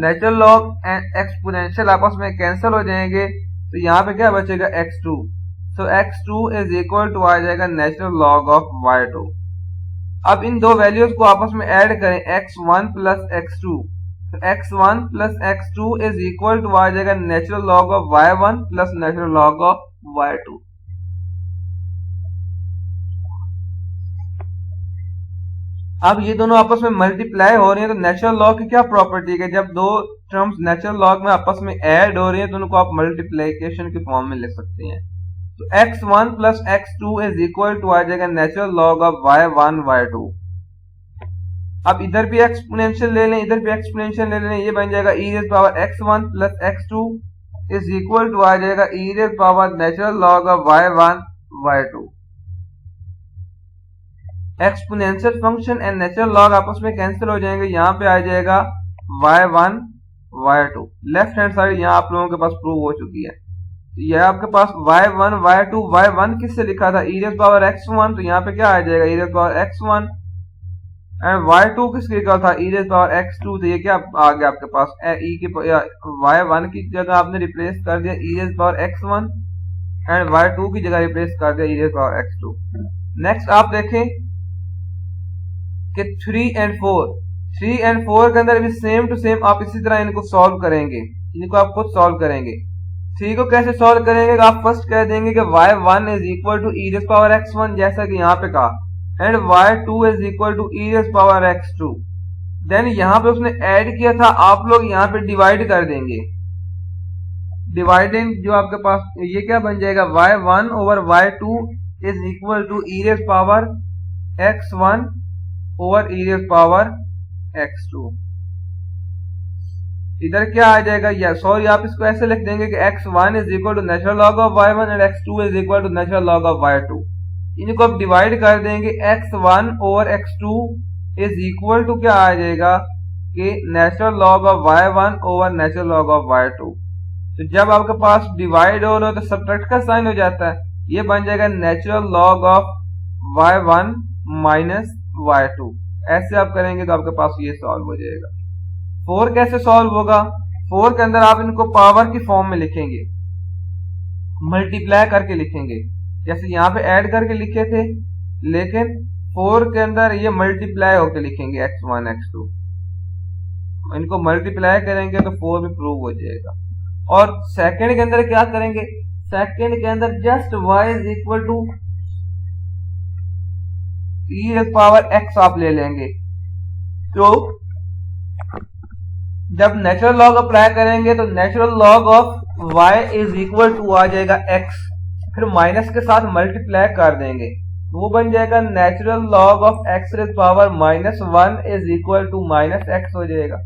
[SPEAKER 1] Natural log and exponential आपस में कैंसिल हो जाएंगे तो यहाँ पे क्या बचेगा x2। तो x2 इज इक्वल टू आ जाएगा नेचुरल लॉग ऑफ y2। अब इन दो वैल्यूज को आपस में ऐड करें x1 प्लस x2 तो x1 plus x2 is equal to आ जाएगा natural log of y1 plus natural log of y2। अब ये दोनों आपस में मल्टीप्लाई हो रही हैं तो नेचुरल लॉग की क्या प्रॉपर्टी है, जब दो टर्म्स नेचुरल लॉग में आपस में ऐड हो रही हैं तो उनको आप मल्टीप्लिकेशन के फॉर्म में लिख सकते हैं। तो x1 plus x2 is equal to आ जाएगा natural log of y1 y2। अब इधर भी एक्सपोनेंशियल ले लें, इधर भी एक्सपोनेंशियल ले लें, ये बन जाएगा e raise power x1 plus x2 is equal to आ जाएगा e raise power natural log of y1 y2। Exponential function and natural log आपस में कैंसिल हो जाएंगे, यहाँ पे आ जाएगा y1 y2। Left hand side यहाँ आप लोगों के पास प्रूव हो चुकी है। यह आपके पास y1 y2 y1 किससे लिखा था e रेज़ पावर x1 तो यहाँ पे क्या आ जाएगा e raise power x1 and y2 किससे लिखा था e रेज़ पावर x2 तो ये क्या आ गया आपके पास e की y1 की जगह आपने रिप्लेस कर दिया e raise power x1 and y2 की जगह रिप्लेस कर दिया e raise power x2। Next आप देखें कि 3 and 4 के अंदर भी सेम टू सेम आप इसी तरह इनको सॉल्व करेंगे, इनको आप खुद सॉल्व करेंगे। 3 को कैसे सॉल्व करेंगे, आप फर्स्ट कह देंगे कि y1 is equal to e raise power x1 जैसा कि यहाँ पे कहा and y2 is equal to e raise power x2। Then यहाँ पे उसने ऐड किया था, आप लोग यहाँ पे डिवाइड कर देंगे। डिवाइडेंड जो आपके पास ये क्या बन जाएगा y1 over y2 is equal to e raise power x1 over e raise power x2। इधर क्या आ जाएगा, या सॉरी आप इसको ऐसे लिख देंगे कि x1 is equal to natural log of y1 and x2 is equal to natural log of y2। इनको आप डिवाइड कर देंगे x1 over x2 is equal to क्या आ जाएगा कि natural log of y1 over natural log of y2। तो जब आपके पास डिवाइड हो रहा हो तो सब्ट्रैक्ट का साइन हो जाता है, ये बन जाएगा natural log of y1 minus y2। ऐसे आप करेंगे तो आपके पास ये सॉल्व हो जाएगा। 4 कैसे सॉल्व होगा, 4 के अंदर आप इनको पावर की फॉर्म में लिखेंगे, मल्टीप्लाई करके लिखेंगे, जैसे यहाँ पे ऐड करके लिखे थे, लेकिन 4 के अंदर ये मल्टीप्लाई होके लिखेंगे x1 x2। इनको मल्टीप्लाई करेंगे तो 4 भी प्रूव हो जाएगा। और सेकंड के अंदर क्या करेंगे, सेकंड के अंदर just y is equal to e raise power x आप ले लेंगे। तो जब नेचुरल लॉग अप्लाई करेंगे तो natural log of y is equal to आ जाएगा x, फिर माइनस के साथ मल्टीप्लाई कर देंगे, वो बन जाएगा natural log of x raise power -1 is equal to -x हो जाएगा।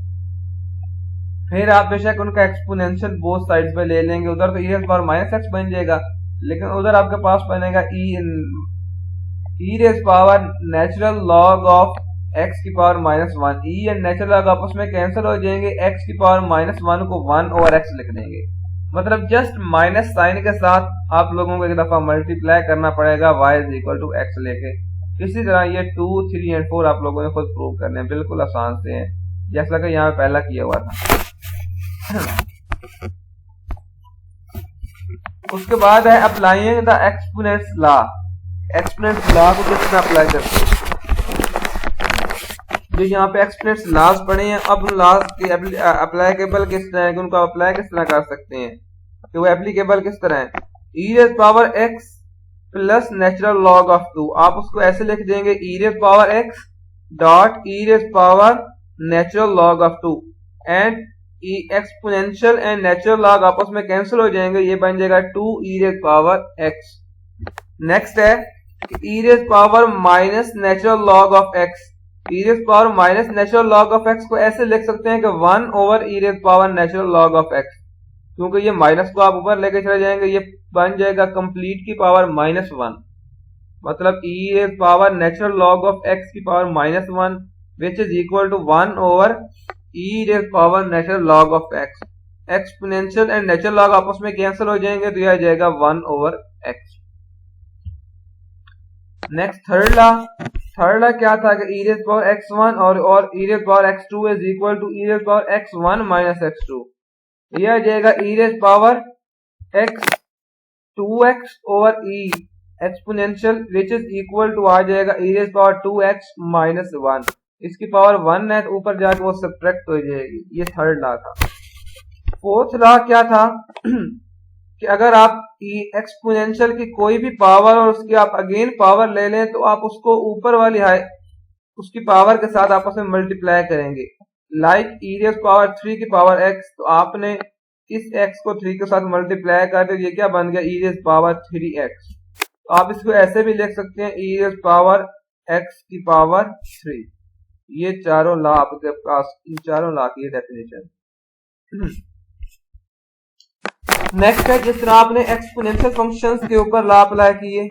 [SPEAKER 1] फिर आप बेशक उनका एक्सपोनेंशियल बोथ साइड पे ले लेंगे, उधर तो e रेज़ पावर -x बन जाएगा, लेकिन उधर आपके पास बनेगा e raise power natural log of x की power -1। e and natural log आपस में कैंसिल हो जाएंगे, x की पावर -1 को 1 ओवर x लिख देंगे। मतलब जस्ट माइनस साइन के साथ आप लोगों को एक दफा मल्टीप्लाई करना पड़ेगा y is equal to x लेके। इसी तरह ये 2, 3 एंड 4 आप लोगों ने खुद प्रूव करने हैं, बिल्कुल आसान से हैं, जैसा कि यहाँ पहला किया हुआ था। उसके बाद है applying the exponents law. Exponents law को किस तरह अप्लाई करते हैं, जो यहाँ पे एक्सपोनेंट्स लॉज पढ़े हैं, अब उन लॉज के अप्लाइकेबल किस तरह है, उनको अप्लाई किस तरह कर सकते हैं, कि वो एप्लीकेबल किस तरह है। e raise power x plus natural log of 2, आप उसको ऐसे लिख देंगे e raise power x dot e raise power natural log of 2 and exponential and natural log आपस में कैंसिल हो जाएंगे, ये बन जाएगा 2 e raise power x। Next है e raise power minus natural log of x। e raise power minus natural log of x को ऐसे लिख सकते हैं कि 1 over e raise power natural log of x, क्योंकि ये माइनस को आप ऊपर लेके चले जाएंगे, ये बन जाएगा कंप्लीट की पावर -1, मतलब e raise power natural log of x की power -1 which is equal to 1 over e raise power natural log of x। Exponential and natural log आपस में कैंसिल हो जाएंगे तो यह आ जाएगा 1 ओवर x। नेक्स्ट थर्ड ला क्या था कि e raised power x1 और e raised power x2 is equal to e raised power x1 minus x2। यह आ जाएगा e raised power x2x over e exponential which is equal to आ जाएगा e raised power 2x minus 1। इसकी power 1 है तो ऊपर जाके वो सब्ट्रैक्ट हो जाएगी। ये थर्ड लॉ था। फोर्थ लॉ क्या था कि अगर आप एक्सपोनेंशियल की कोई भी पावर और उसकी आप अगेन पावर ले लें तो आप उसको ऊपर वाली उसकी पावर के साथ आपस में मल्टीप्लाई करेंगे। लाइक e raised power 3 की पावर x, तो आपने इस x को 3 के साथ मल्टीप्लाई कर दिया, ये क्या बन गया e raised power 3x। तो आप इसको ऐसे भी लिख सकते हैं e raised power x की पावर 3। ये चारों लॉ आपके पास, इन चारों लॉ की डेफिनेशन। नेक्स्ट है जिस तरह आपने एक्सपोनेंशियल फंक्शंस के ऊपर लॉ अप्लाई किए,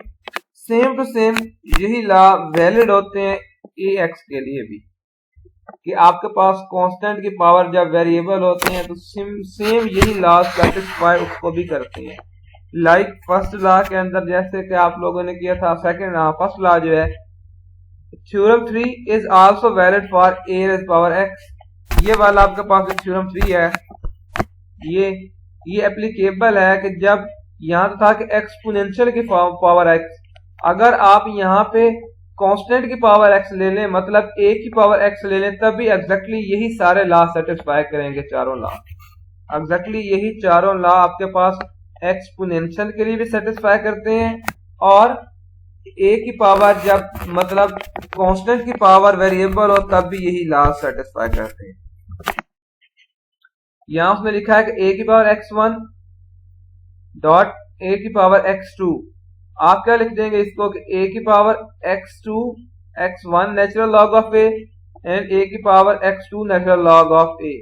[SPEAKER 1] सेम टू सेम यही लॉ वैलिड होते हैं ax के लिए भी, कि आपके पास कांस्टेंट की पावर जब वेरिएबल होते हैं तो सेम यही लॉ सैटिस्फाई उसको भी करते हैं। लाइक फर्स्ट लॉ के अंदर जैसे कि आप लोगों ने किया था, सेकंड लॉ फर्स्ट लॉ जो है theorem 3 is also valid for a raised power x। ये वाला आपके पास थ्योरम 3 है, ये एप्लीकेबल है कि जब यहाँ तो था कि एक्सपोनेंशियल की पावर x, अगर आप यहाँ पे कांस्टेंट की पावर x ले लें, मतलब a की पावर x ले लें, तब भी एग्जैक्टली यही सारे लॉ सेटिस्फाई करेंगे। चारों लॉ एग्जैक्टली यही चारों लॉ आपके पास एक्सपोनेंशियल के लिए भी सेटिस्फाई करते हैं, और a की पावर जब मतलब कांस्टेंट की पावर वेरिएबल हो तब भी यही लॉ सेटिस्फाई करते हैं। यहां उसने लिखा है कि a की पावर x1 डॉट a की पावर x2। आप क्या लिख देंगे इसको कि a की power x2 x1 natural log of a and a की power x2 natural log of a।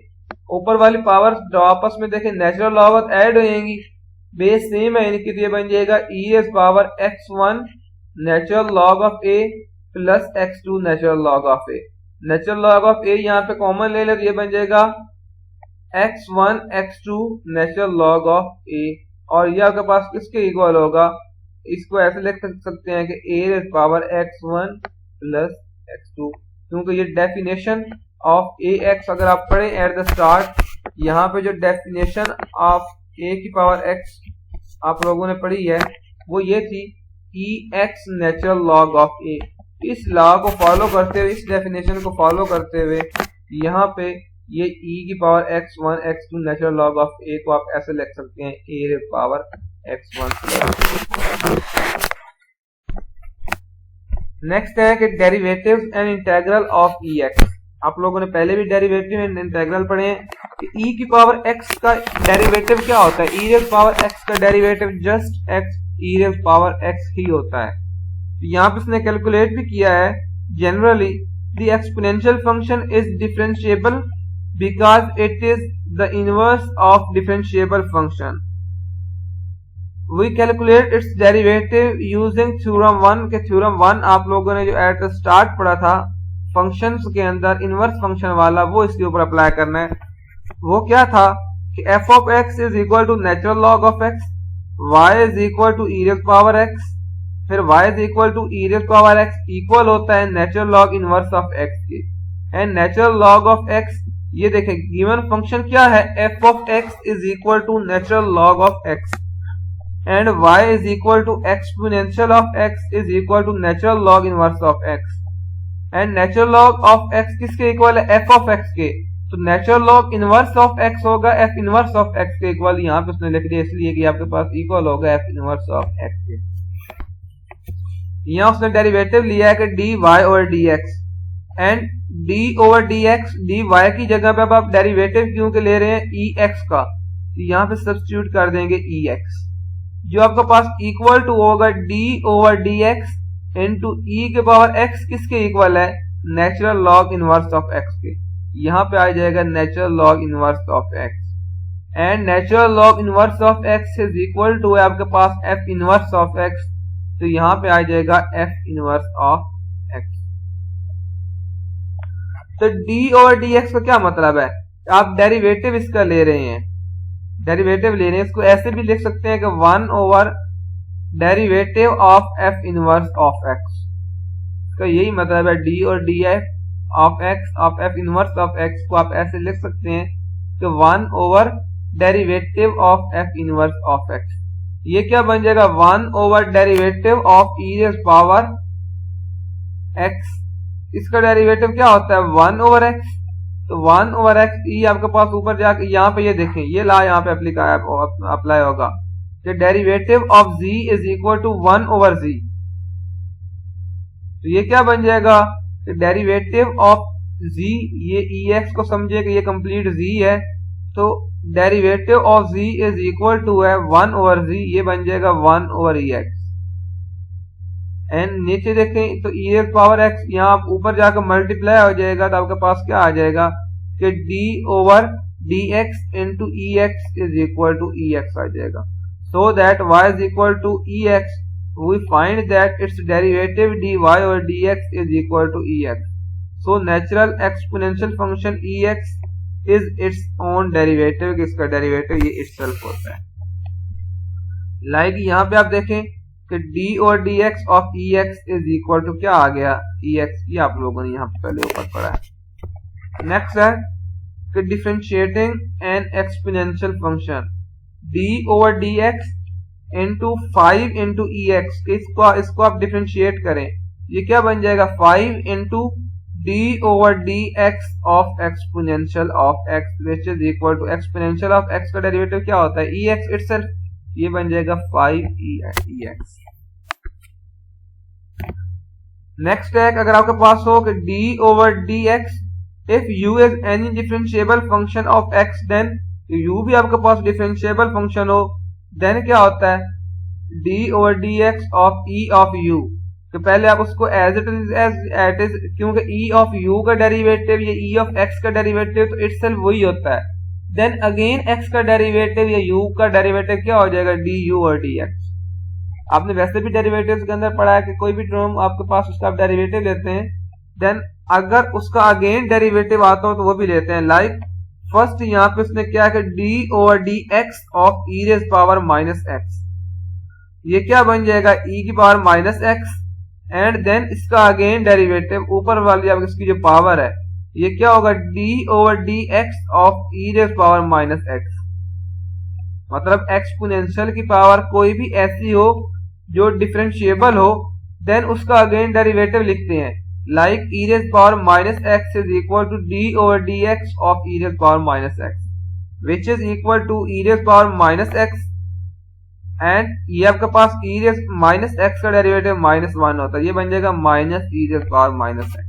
[SPEAKER 1] ऊपर वाली पावर जो आपस में देखें नेचुरल लॉग ऐड होंगी, बेस सेम है इनकी, तो ये बन जाएगा e raised power x1 natural log of a plus x2 natural log of a। Natural log of a यहाँ पे कॉमन ले ले तो ये बन जाएगा x1 x2 natural log of a, और ये आपके पास किसके इक्वल होगा, इसको ऐसे लिख सकते हैं कि a raised power x1 plus x2, क्योंकि ये डेफिनेशन ऑफ ax अगर आप पढ़ें एट द स्टार्ट, यहाँ पे जो डेफिनेशन ऑफ a की पावर x आप लोगों ने पढ़ी है वो ये थी ex natural log of a। इस लॉ को फॉलो करते हुए, इस डेफिनेशन को फॉलो करते हुए यहाँ पे ये e की power x1 x2 natural log of a को आप ऐसे लिख सकते हैं a raised power x1 plus. Next है कि derivatives and integral of ex। आप लोगों ने पहले भी डेरिवेटिव एंड इंटीग्रल पढ़े हैं कि e की पावर x का डेरिवेटिव क्या होता है, e raised पावर x का derivative just x e raised power x ही होता है। तो यहाँ पे इसने कैलकुलेट भी किया है, generally the exponential function is differentiable because it is the inverse of differentiable function. We calculate its derivative using theorem 1 के theorem 1 आप लोगों ने जो at the start पढ़ा था functions के अंदर inverse function वाला, वो इसके ऊपर अप्लाई करना है। वो क्या था कि f of x is equal to natural log of x, y is equal to e raised power x, फिर y is equal to e raised power x equal होता है natural log inverse of x के, and natural log of x ये देखें given function क्या है, f of x is equal to natural log of x and y is equal to exponential of x is equal to natural log inverse of x, and natural log of x किसके equal है, f of x के, तो natural log inverse of x होगा f inverse of x के equal. यहाँ पे उसने लिख दिया इसलिए कि आपके पास इक्वल होगा f inverse of x के। यहाँ उसने डेरिवेटिव लिया है कि dy over dx, and d over dx dy की जगह पे अब आप डेरिवेटिव क्यों के ले रहे हैं ex का, तो यहाँ पे सब्स्टिट्यूट कर देंगे ex, जो आपके पास इक्वल टू होगा d over dx into e के पावर x किसके इक्वल है, natural log inverse of x के। यहाँ पे आ जाएगा natural log inverse of x, and natural log inverse of x is equal to है आपके पास f इनवर्स ऑफ x, तो यहाँ पे आ जाएगा f इनवर्स ऑफ x। तो d ओवर dx का क्या मतलब है, आप डेरिवेटिव इसका ले रहे हैं, इसको ऐसे भी लिख सकते हैं कि 1 over derivative of F inverse of x. तो यही मतलब है डी और D F of x of F inverse of x को आप ऐसे लिख सकते हैं कि 1 over derivative of F inverse of x. ये क्या बन जाएगा 1 over derivative of E raise power x. इसका डेरिवेटिव क्या होता है 1 ओवर एक्स। तो 1 ओवर एक्स ई आपके पास ऊपर जाके यहाँ पे ये देखें ये ला यहाँ पे अप्लाई होगा कि derivative of z is equal to 1 over z। तो ये क्या बन जाएगा कि डेरिवेटिव ऑफ z, ये ex को समझिए कि ये कंप्लीट z है, तो derivative of z is equal to है 1 ओवर z, ये बन जाएगा 1 ओवर ex। एंड नीचे देखें तो e रेज़ पावर x यहाँ ऊपर जाकर मल्टीप्लाई हो जाएगा, तो आपके पास क्या आ जाएगा कि d over dx into ex is equal to ex आ जाएगा। So that y is equal to ex, we find that its derivative dy over dx is equal to ex. So natural exponential function ex is its own derivative, किसका derivative ये itself होता है। Like यहाँ पे आप देखें कि d और dx of ex is equal to क्या आ गया ex, ये आप लोगों ने यहाँ पे पहले ऊपर पढ़ा है। नेक्स्ट है कि differentiating N exponential function d over dx into 5 into ex, इसको आप डिफरेंशिएट करें, ये क्या बन जाएगा 5 into d over dx of exponential of x which is equal to exponential of x का डेरिवेटिव क्या होता है ex इटसेल्फ, ये बन जाएगा 5ex। नेक्स्ट है अगर आपके पास हो कि d over dx if u is any differentiable function of x then u भी आपके पास डिफरेंशिएबल फंक्शन हो, देन क्या होता है d over dx of e of u। तो पहले आप उसको एज इट इज क्योंकि e ऑफ u का डेरिवेटिव ये e ऑफ x का डेरिवेटिव तो इटसेल्फ वही होता है, देन अगेन x का डेरिवेटिव या u का डेरिवेटिव क्या हो जाएगा du और dx। आपने वैसे भी डेरिवेटिव्स के अंदर पढ़ा है कि कोई भी टर्म आपके पास उसका आप डेरिवेटिव लेते हैं, देन अगर उसका अगेन डेरिवेटिव आता हो तो वो भी लेते हैं। लाइक फर्स्ट यहाँ पे उसने क्या कि d over dx of e raise power minus x, ये क्या बन जाएगा e की power minus x, and then इसका अगेन डेरिवेटिव ऊपर वाली अब इसकी जो पावर है ये क्या होगा d over dx of e raise power minus x। मतलब एक्सपोनेंशियल की पावर कोई भी ऐसी हो जो डिफरेंशिएबल हो, देन उसका अगेन डेरिवेटिव लिखते हैं। Like e raised power minus x is equal to d over dx of e raised power minus x, which is equal to e raised power minus x, and ये आपके पास e raised minus x का derivative -1 होता है, ये बन जाएगा minus e raised power minus x।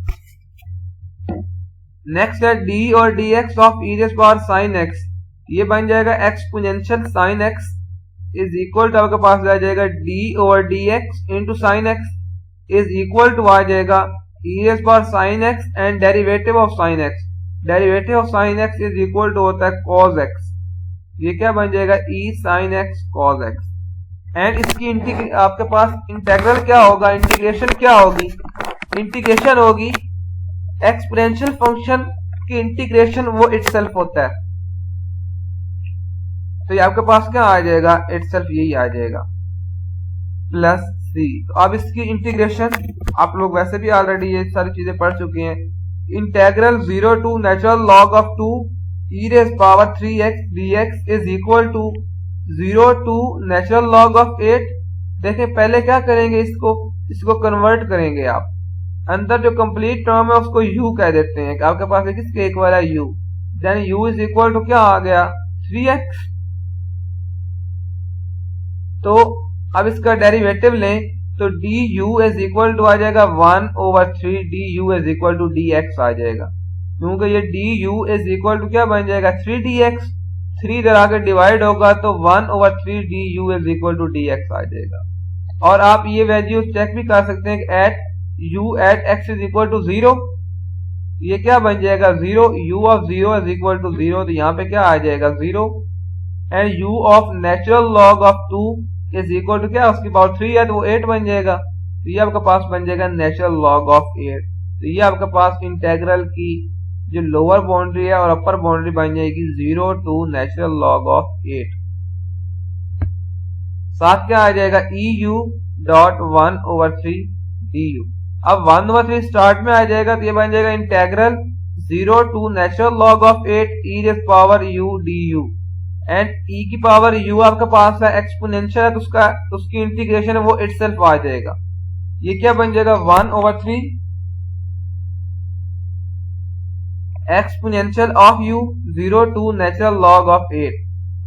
[SPEAKER 1] Next है d और dx of e raised power sin x, ये बन जाएगा exponential sin x is equal to आपके पास आ जाएगा d over dx into sin x is equal to आ जाएगा e raised power sin x and derivative of sin x, derivative of sin x is equal to होता है cos x, ये क्या बन जाएगा e sin x cos x। And इसकी आपके पास इंटीग्रल क्या होगा, इंटीग्रेशन क्या होगी, इंटीग्रेशन होगी एक्सपोनेंशियल फंक्शन की इंटीग्रेशन वो इटसेल्फ होता है, तो ये आपके पास क्या आ जाएगा इटसेल्फ यही आ जाएगा प्लस c। तो अब इसकी इंटीग्रेशन आप लोग वैसे भी ऑलरेडी ये सारी चीजें पढ़ चुके हैं। Integral 0 to natural log of 2 e raise power 3x dx is equal to 0 to natural log of 8। देखें पहले क्या करेंगे, इसको कन्वर्ट करेंगे आप, अंदर जो कंप्लीट टर्म है उसको u कह देते हैं कि आपके पास किसके इक्वल है u, then u is equal to क्या आ गया 3x। तो अब इसका डेरिवेटिव लें तो du इज इक्वल टू आ जाएगा 1 over 3 du is equal to dx आ जाएगा, क्योंकि ये du इज इक्वल टू क्या बन जाएगा 3 dx, 3 इधर आकर डिवाइड होगा तो 1 over 3 du is equal to dx आ जाएगा। और आप ये वैल्यू चेक भी कर सकते हैं कि at u at x is equal to 0, ये क्या बन जाएगा 0, u of 0 is equal to 0, तो यहाँ पे क्या आ जाएगा 0, and u of natural log of 2 is equal to क्या उसकी पावर 3 है तो वो 8 बन जाएगा, तो ये आपके पास बन जाएगा नेचुरल लॉग ऑफ 8। तो ये आपके पास इंटेग्रल की जो लोअर बाउंड्री है और अपर बाउंड्री बन जाएगी 0 टू नेचुरल लॉग ऑफ 8। साथ क्या आ जाएगा EU डॉट 1/3 DU। अब 1/3 स्टार्ट में आ जाएगा तो ये बन जाएगा integral 0 to natural log of 8 e raise power u du and e की पावर u आपके पास है एक्सपोनेंशियल है तो उसकी इंटीग्रेशन है वो इटसेल्फ आ जाएगा। ये क्या बन जाएगा 1/3 exponential of u 0 to natural log of 8।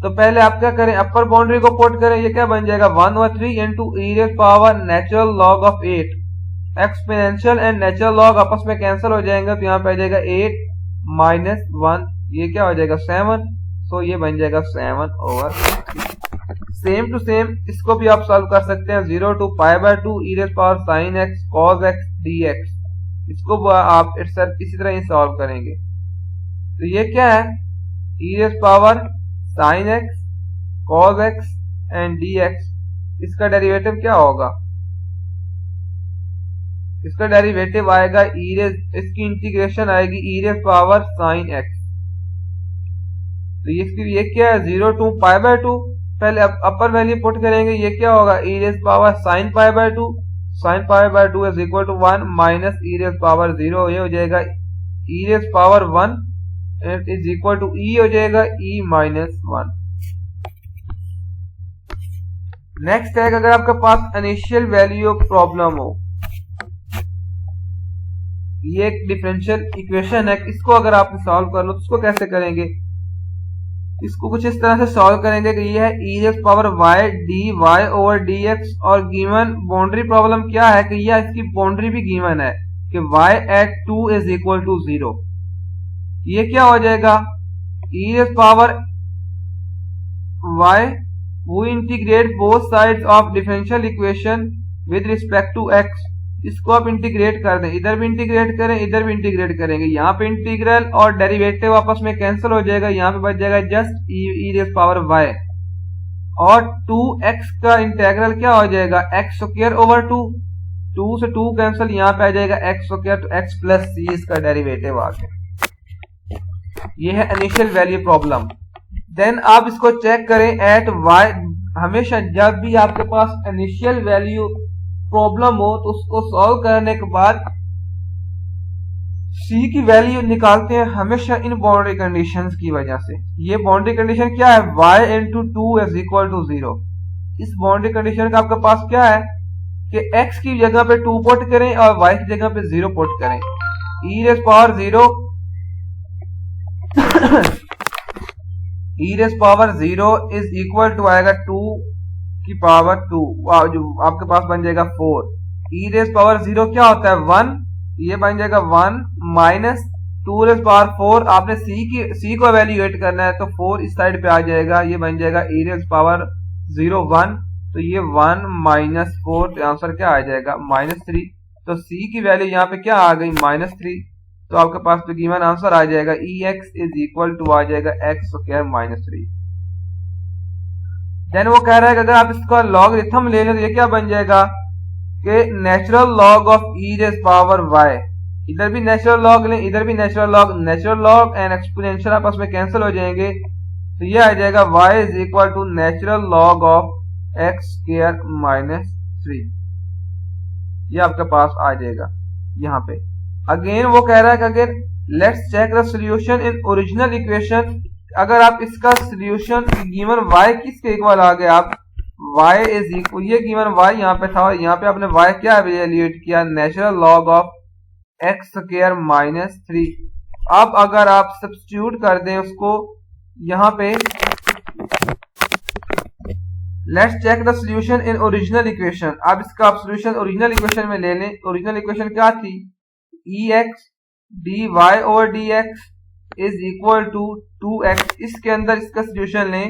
[SPEAKER 1] तो पहले आप क्या करें, अपर बाउंड्री को पुट करें, ये क्या बन जाएगा 1/3 into E raise power natural log of 8। Exponential and natural log आपस में कैंसिल हो जाएंगे तो यहाँ पे आ जाएगा 8 माइनस 1, ये क्या हो जाएगा 7। तो ये बन जाएगा 7/3। सेम टू सेम इसको भी आप सॉल्व कर सकते हैं 0 to π/2 e raise power sin x cos x dx। इसको आप इसी तरह ही सॉल्व करेंगे। तो ये क्या है e raise power sin x cos x and dx। इसका डेरिवेटिव क्या होगा, इसका डेरिवेटिव आएगा इसकी इंटीग्रेशन आएगी e raise power sin x। तो इसकी ये क्या है 0 to π/2। पहले अपर वैल्यू पुट करेंगे, ये क्या होगा e raise power sin π/2। sin π/2 is equal to 1 minus e raise power 0। ये हो जाएगा e raise power 1 is equal to e हो जाएगा e माइनस 1। नेक्स्ट है अगर आपके पास इनिशियल वैल्यू प्रॉब्लम हो, ये एक डिफरेंशियल इक्वेशन है, इसको अगर आप सॉल्व कर लो तो इसको कैसे करेंगे, इसको कुछ इस तरह से सॉल्व करेंगे कि ये है e raise power y dy over dx और गिवन बाउंड्री प्रॉब्लम क्या है कि यह इसकी बाउंड्री भी गिवन है कि y at 2 is equal to 0। ये क्या हो जाएगा e रेज़ पावर y वो integrate both sides of differential equation with respect to x। इसको आप इंटीग्रेट कर दें, इधर भी इंटीग्रेट करें इधर भी इंटीग्रेट करेंगे, यहाँ पे इंटीग्रल और डेरिवेटिव आपस में कैंसिल हो जाएगा, यहाँ पे बच जाएगा just e raise power y और 2x का इंटीग्रल क्या हो जाएगा x स्क्वायर ओवर 2। 2 से 2 कैंसिल, यहाँ पे आ जाएगा x स्क्वायर तो x प्लस c इसका डेरिवेटिव आ गया। ये है इनिशियल वैल्यू प्रॉब्लम। देन आप इसको चेक करें एट y। हमेशा जब भी आपके पास इनिशियल वैल्यू प्रॉब्लम हो तो उसको सॉल्व करने के बाद c की वैल्यू निकालते हैं हमेशा इन बाउंड्री कंडीशंस की वजह से। ये बाउंड्री कंडीशन क्या है y into 2 is equal to 0। इस बाउंड्री कंडीशन का आपके पास क्या है कि x की जगह पे 2 पुट करें और y की जगह पे 0 पुट करें। e raise power 0 e raise power 0 is equal to आएगा 2 की पावर 2, जो आपके पास बन जाएगा 4। e रेज़ पावर 0 क्या होता है 1, ये बन जाएगा 1 माइनस 2 रेज़ पावर 4। आपने c को एवेल्यूएट करना है तो 4 इस साइड पे आ जाएगा, ये बन जाएगा e रेज़ पावर 0 1। तो ये 1 माइनस 4 तो आंसर क्या आ जाएगा -3। तो c की वैल्यू यहाँ पे क्या आ गई -3। तो आपके पास तो गिवन आंसर आ जाएगा ex इज इक्वल टू आ जाएगा x स्क्वायर -3। देन वो कह रहा है कि अगर आप इसका लॉगरिथम ले लें तो ये क्या बन जाएगा कि natural log of e raise power y। इधर भी नेचुरल लॉग लें इधर भी नेचुरल लॉग एंड एक्सपोनेंशियल आपस में कैंसिल हो जाएंगे तो ये आ जाएगा y is equal to natural log of x square -3। ये आपके पास आ जाएगा यहाँ पे। अगेन वो कह रहा है कि अगर let's check the solution in original equation. अगर आप इसका सॉल्यूशन गिवन y किसके इक्वल आ गए, आप y इज इक्वल, ये गिवन y यहाँ पे था और यहाँ पे आपने y क्या एवेल्यूएट किया natural log of x square -3। अब अगर आप सब्स्टिट्यूट कर दें उसको यहाँ पे, let's check the solution in original equation. अब इसका आप सॉल्यूशन ओरिजिनल इक्वेशन में ले लें। ओरिजिनल इक्वेशन क्या थी ex dy over dx is equal to 2x। इसके अंदर इसका सॉल्यूशन लें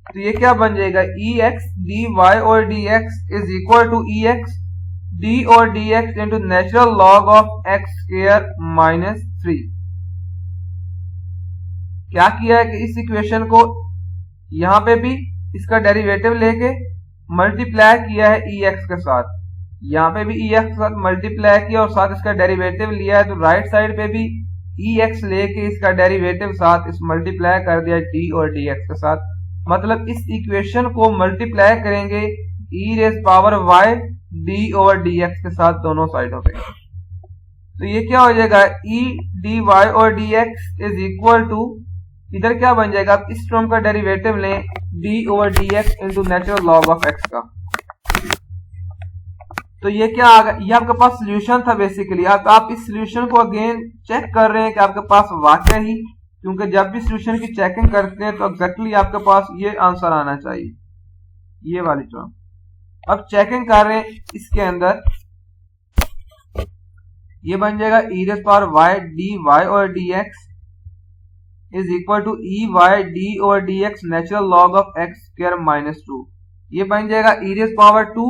[SPEAKER 1] तो ये क्या बन जाएगा ex dy और dx is equal to ex d और dx into natural log of x square -3। क्या किया है कि इस इक्वेशन को यहाँ पे भी इसका डेरिवेटिव लेके मल्टीप्लाई किया है ex के साथ, यहाँ पे भी ex के साथ मल्टीप्लाई किया और साथ इसका डेरिवेटिव लिया है। तो राइट साइड पे भी ex लेके इसका डेरिवेटिव साथ इस मल्टीप्लाई कर दिया d और dx के साथ। मतलब इस इक्वेशन को मल्टीप्लाई करेंगे e raise power y d over dx के साथ दोनों साइडों पे, तो ये क्या हो जाएगा e dy और dx इज इक्वल टू, इधर क्या बन जाएगा, आप इस टर्म का डेरिवेटिव लें d over dx into natural log of x का, तो ये क्या आ गया, ये आपके पास सोल्यूशन था बेसिकली। आप इस सोल्यूशन को अगेन चेक कर रहे हैं कि आपके पास वाकई ही, क्योंकि जब भी सोल्यूशन की चेकिंग करते हैं तो एग्जैक्टली आपके पास ये आंसर आना चाहिए, ये वाली टर्म। अब चेकिंग कर रहे हैं इसके अंदर, ये बन जाएगा e raise power y dy और dx is equal to e y d over dx natural log of x square minus 2, ये बन जाएगा e raise power 2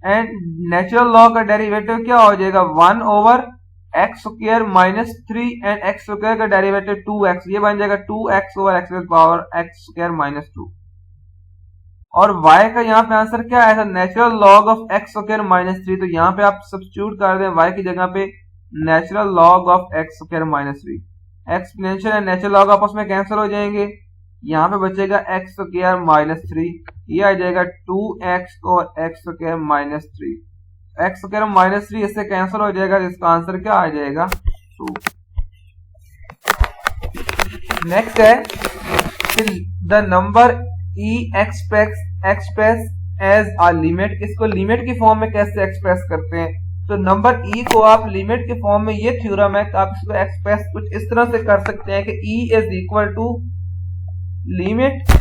[SPEAKER 1] and natural log का डेरिवेटिव क्या हो जाएगा 1 over x square minus 3 and x square का derivative 2x, ये बन जाएगा 2x over x power x square minus 2, और y का यहाँ पे आंसर क्या आया था natural log of x square minus 3, तो यहाँ पे आप सब्स्टिट्यूट कर दें y की जगह पे natural log of x square minus 3, exponential and natural log आपस में कैंसिल हो जाएंगे, यहाँ पे बचेगा एक्स स्क्वायर माइनस 3, ये आ जाएगा 2x और x square minus 3, x square minus 3 इससे कैंसिल हो जाएगा, जिसका आंसर क्या आ जाएगा 2। नेक्स्ट है the number e express as a limit, इसको लिमिट की फॉर्म में कैसे एक्सप्रेस करते हैं, तो नंबर e को आप लिमिट के फॉर्म में, ये थ्योरम है, आप इसको एक्सप्रेस कुछ इस तरह से कर सकते हैं कि e is equal to limit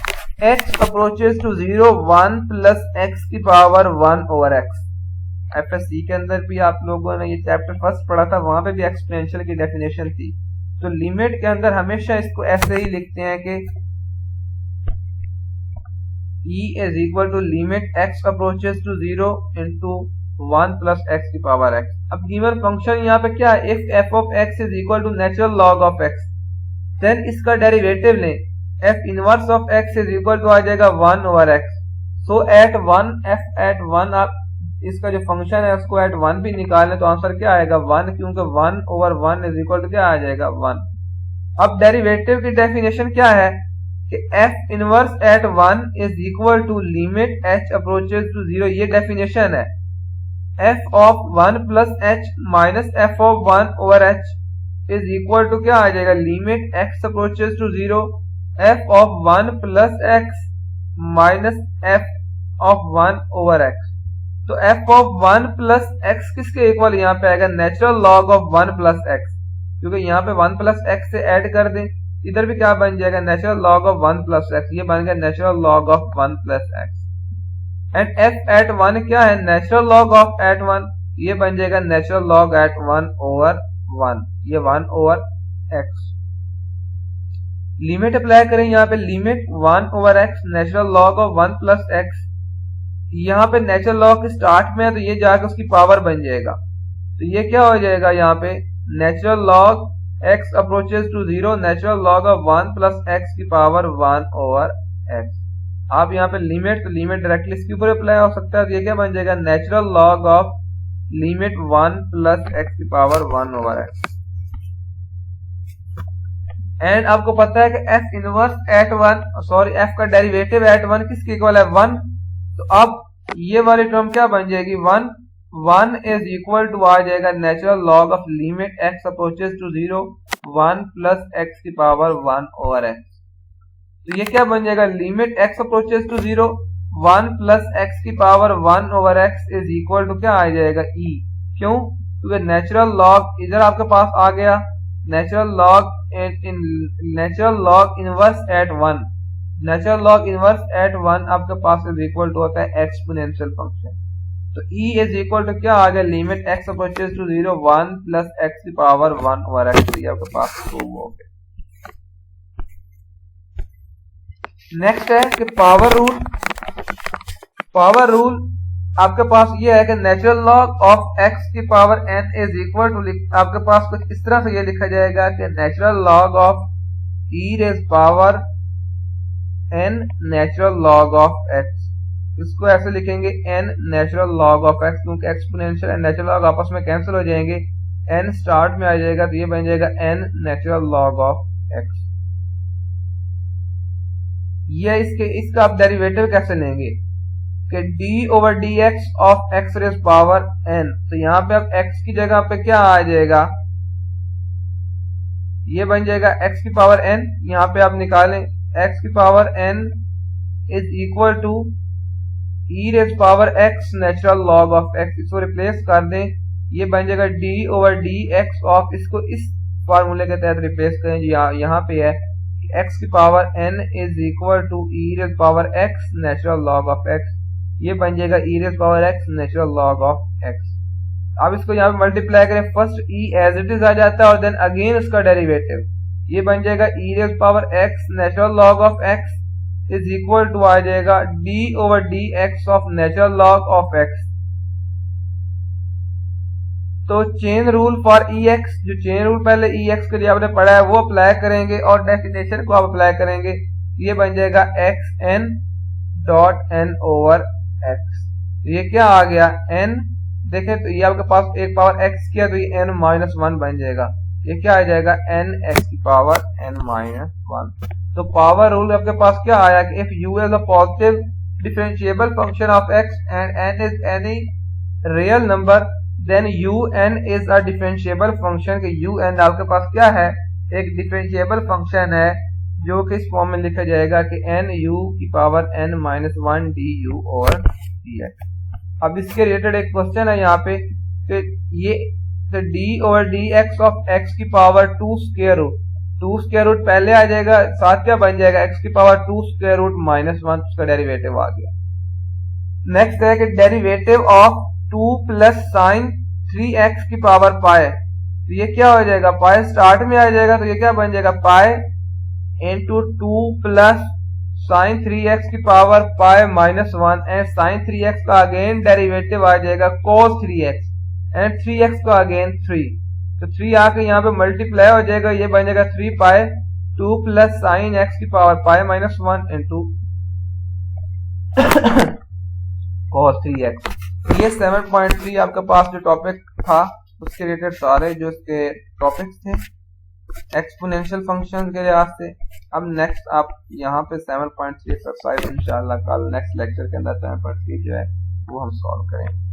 [SPEAKER 1] x approaches to 0 1 plus x की पावर 1 ओवर x। एफएससी के अंदर भी आप लोगों ने ये चैप्टर फर्स्ट पढ़ा था, वहां पे भी एक्सपोनेंशियल की डेफिनेशन थी, तो लिमिट के अंदर हमेशा इसको ऐसे ही लिखते हैं कि e is equal to limit x approaches to 0 into 1 plus x की पावर x। अब गिवन फंक्शन यहाँ पे क्या है, if f of x is equal to natural log of x, then इसका डेरिवेटिव लें, f inverse of x is equal to आ जाएगा 1 over x, so at 1 f at 1 आप इसका जो फंक्शन है उसको एट 1 भी निकालें तो आंसर क्या आएगा 1, क्योंकि 1 ओवर 1 इज इक्वल टू क्या आ जाएगा 1। अब डेरिवेटिव की डेफिनेशन क्या है कि f inverse at 1 is equal to limit h approaches to 0, ये डेफिनेशन है, f of 1 plus h minus f of 1 over h is equal to क्या आ जाएगा limit x approaches to 0 f of 1 plus x minus f of 1 over x, तो f of 1 plus x किसके equal यहाँ पे आएगा natural log of 1 plus x, क्योंकि यहाँ पे 1 प्लस x से ऐड कर दें, इधर भी क्या बन जाएगा natural log of 1 plus x, ये बन गया natural log of 1 plus x, and f at 1 क्या है नेचुरल लॉग ऑफ एट 1, ये बन जाएगा नेचुरल लॉग एट 1 ओवर 1, ये 1 ओवर x। लिमिट अप्लाई करें, यहाँ पे limit 1 over x natural log of 1 plus x, यहाँ पे नेचुरल लॉग स्टार्ट में है तो ये जाकर उसकी पावर बन जाएगा, तो ये क्या हो जाएगा यहाँ पे natural log x approaches to 0 natural log of 1 plus x की पावर 1 ओवर x। आप यहाँ पे लिमिट, तो लिमिट डायरेक्टली इसके ऊपर अप्लाई हो सकता है, तो ये क्या बन जाएगा natural log of limit 1 plus x की पावर 1 ओवर x। एंड आपको पता है कि f inverse at 1, sorry f का डेरिवेटिव एट 1 किसके इक्वल है 1, तो अब ये वाली टर्म क्या बन जाएगी 1 इज इक्वल टू आ जाएगा natural log of limit x approaches to 0 1 plus x की पावर 1 ओवर x, तो ये क्या बन जाएगा limit x approaches to 0 1 plus x की power 1 over x is equal to क्या आ जाएगा e, क्यों, क्योंकि नेचुरल लॉग इधर आपके पास आ गया, natural log inverse at 1, natural log inverse at 1 आपके पास इज इक्वल टू होता है एक्सपोनेंशियल फंक्शन, तो e इज इक्वल टू क्या आ गया limit x approaches to 0 1 plus x की पावर 1 ओवर x, ये आपके पास प्रूव हो गया। नेक्स्ट है कि पावर रूल आपके पास ये है कि नेचुरल लॉग ऑफ x की power n is equal to, आपके पास कुछ इस तरह से ये लिखा जाएगा कि natural log of e raise power n natural log of x, इसको ऐसे लिखेंगे n natural log of x, क्योंकि एक्सपोनेंशियल एंड नेचुरल लॉग आपस में कैंसिल हो जाएंगे, n स्टार्ट में आ जाएगा तो ये बन जाएगा n natural log of x। ये इसका आप डेरिवेटिव कैसे लेंगे कि d over d x of x raise power n. तो यहाँ पे अब एक्स की जगह पे क्या आ जाएगा, ये बन जाएगा एक्स की पावर एन। यहाँ पे आप निकालें एक्स की power n is equal to e raise power x natural log of x. इसको रिप्लेस कर दें, ये बन जाएगा d over d x of, इसको इस फॉर्मूले के तहत रिप्लेस करें। यहाँ पे है एक्स की power n is equal to e raise power x natural log of x। ये बन जाएगा e raise power x natural log of x। अब इसको यहाँ पे मल्टीप्लाई करें, first e as it is आ जाता है और देन अगेन इसका डेरिवेटिव, ये बन जाएगा e raise power x natural log of x is equal to आ जाएगा d over d x of natural log of x। तो चेन रूल फॉर EX, जो चेन रूल पहले EX के लिए आपने पढ़ा है वो अप्लाई करेंगे और डेफिनेशन को आप अप्लाई करेंगे। ये बन जाएगा xn dot n over x। तो ये क्या आ गया n, देखें तो ये आपके पास एक पावर x किया तो ये n माइनस 1 बन जाएगा। ये क्या आ जाएगा n x की पावर n माइनस 1। तो पावर रूल आपके पास क्या आया कि if u is a positive differentiable function of x and n is any real number then un is a differentiable function. कि un आपके पास क्या है, एक डिफरेंशिएबल फंक्शन है जो कि इस फॉर्म में लिखा जाएगा कि n u की power n minus 1 du over dx। अब इसके रिलेटेड एक क्वेश्चन है यहाँ पे कि ये d over dx of x की पावर 2 स्क्वायर रूट पहले आ जाएगा, साथ क्या बन जाएगा x की पावर 2 स्क्वायर रूट माइनस 1, उसका डेरिवेटिव आ गया। नेक्स्ट है कि derivative of 2 plus sign 3x की पावर पाए। तो ये क्या हो जाएगा, पाए स्टार्ट में आ जाएगा तो ये क्या बन जाएगा pi into 2 plus sign 3x की power pi minus 1 and sign 3x का अगेन डेरिवेटिव आ जाएगा cos 3x एंड 3x का अगेन 3। तो 3 आके यहाँ पे मल्टीप्लाई हो जाएगा, ये बन जाएगा 3 पाए 2 प्लस साइन x की power pi minus 1 into cos 3x। ये 7.3 आपके पास जो टॉपिक था उसके रिलेटेड सारे जो इसके टॉपिक्स थे एक्सपोनेंशियल फंक्शन के लिहाज से। अब नेक्स्ट आप यहाँ पे 7.3 एक्सरसाइज इंशाल्लाह कल नेक्स्ट लेक्चर के अंदर 7.3 जो है वो हम सॉल्व करेंगे।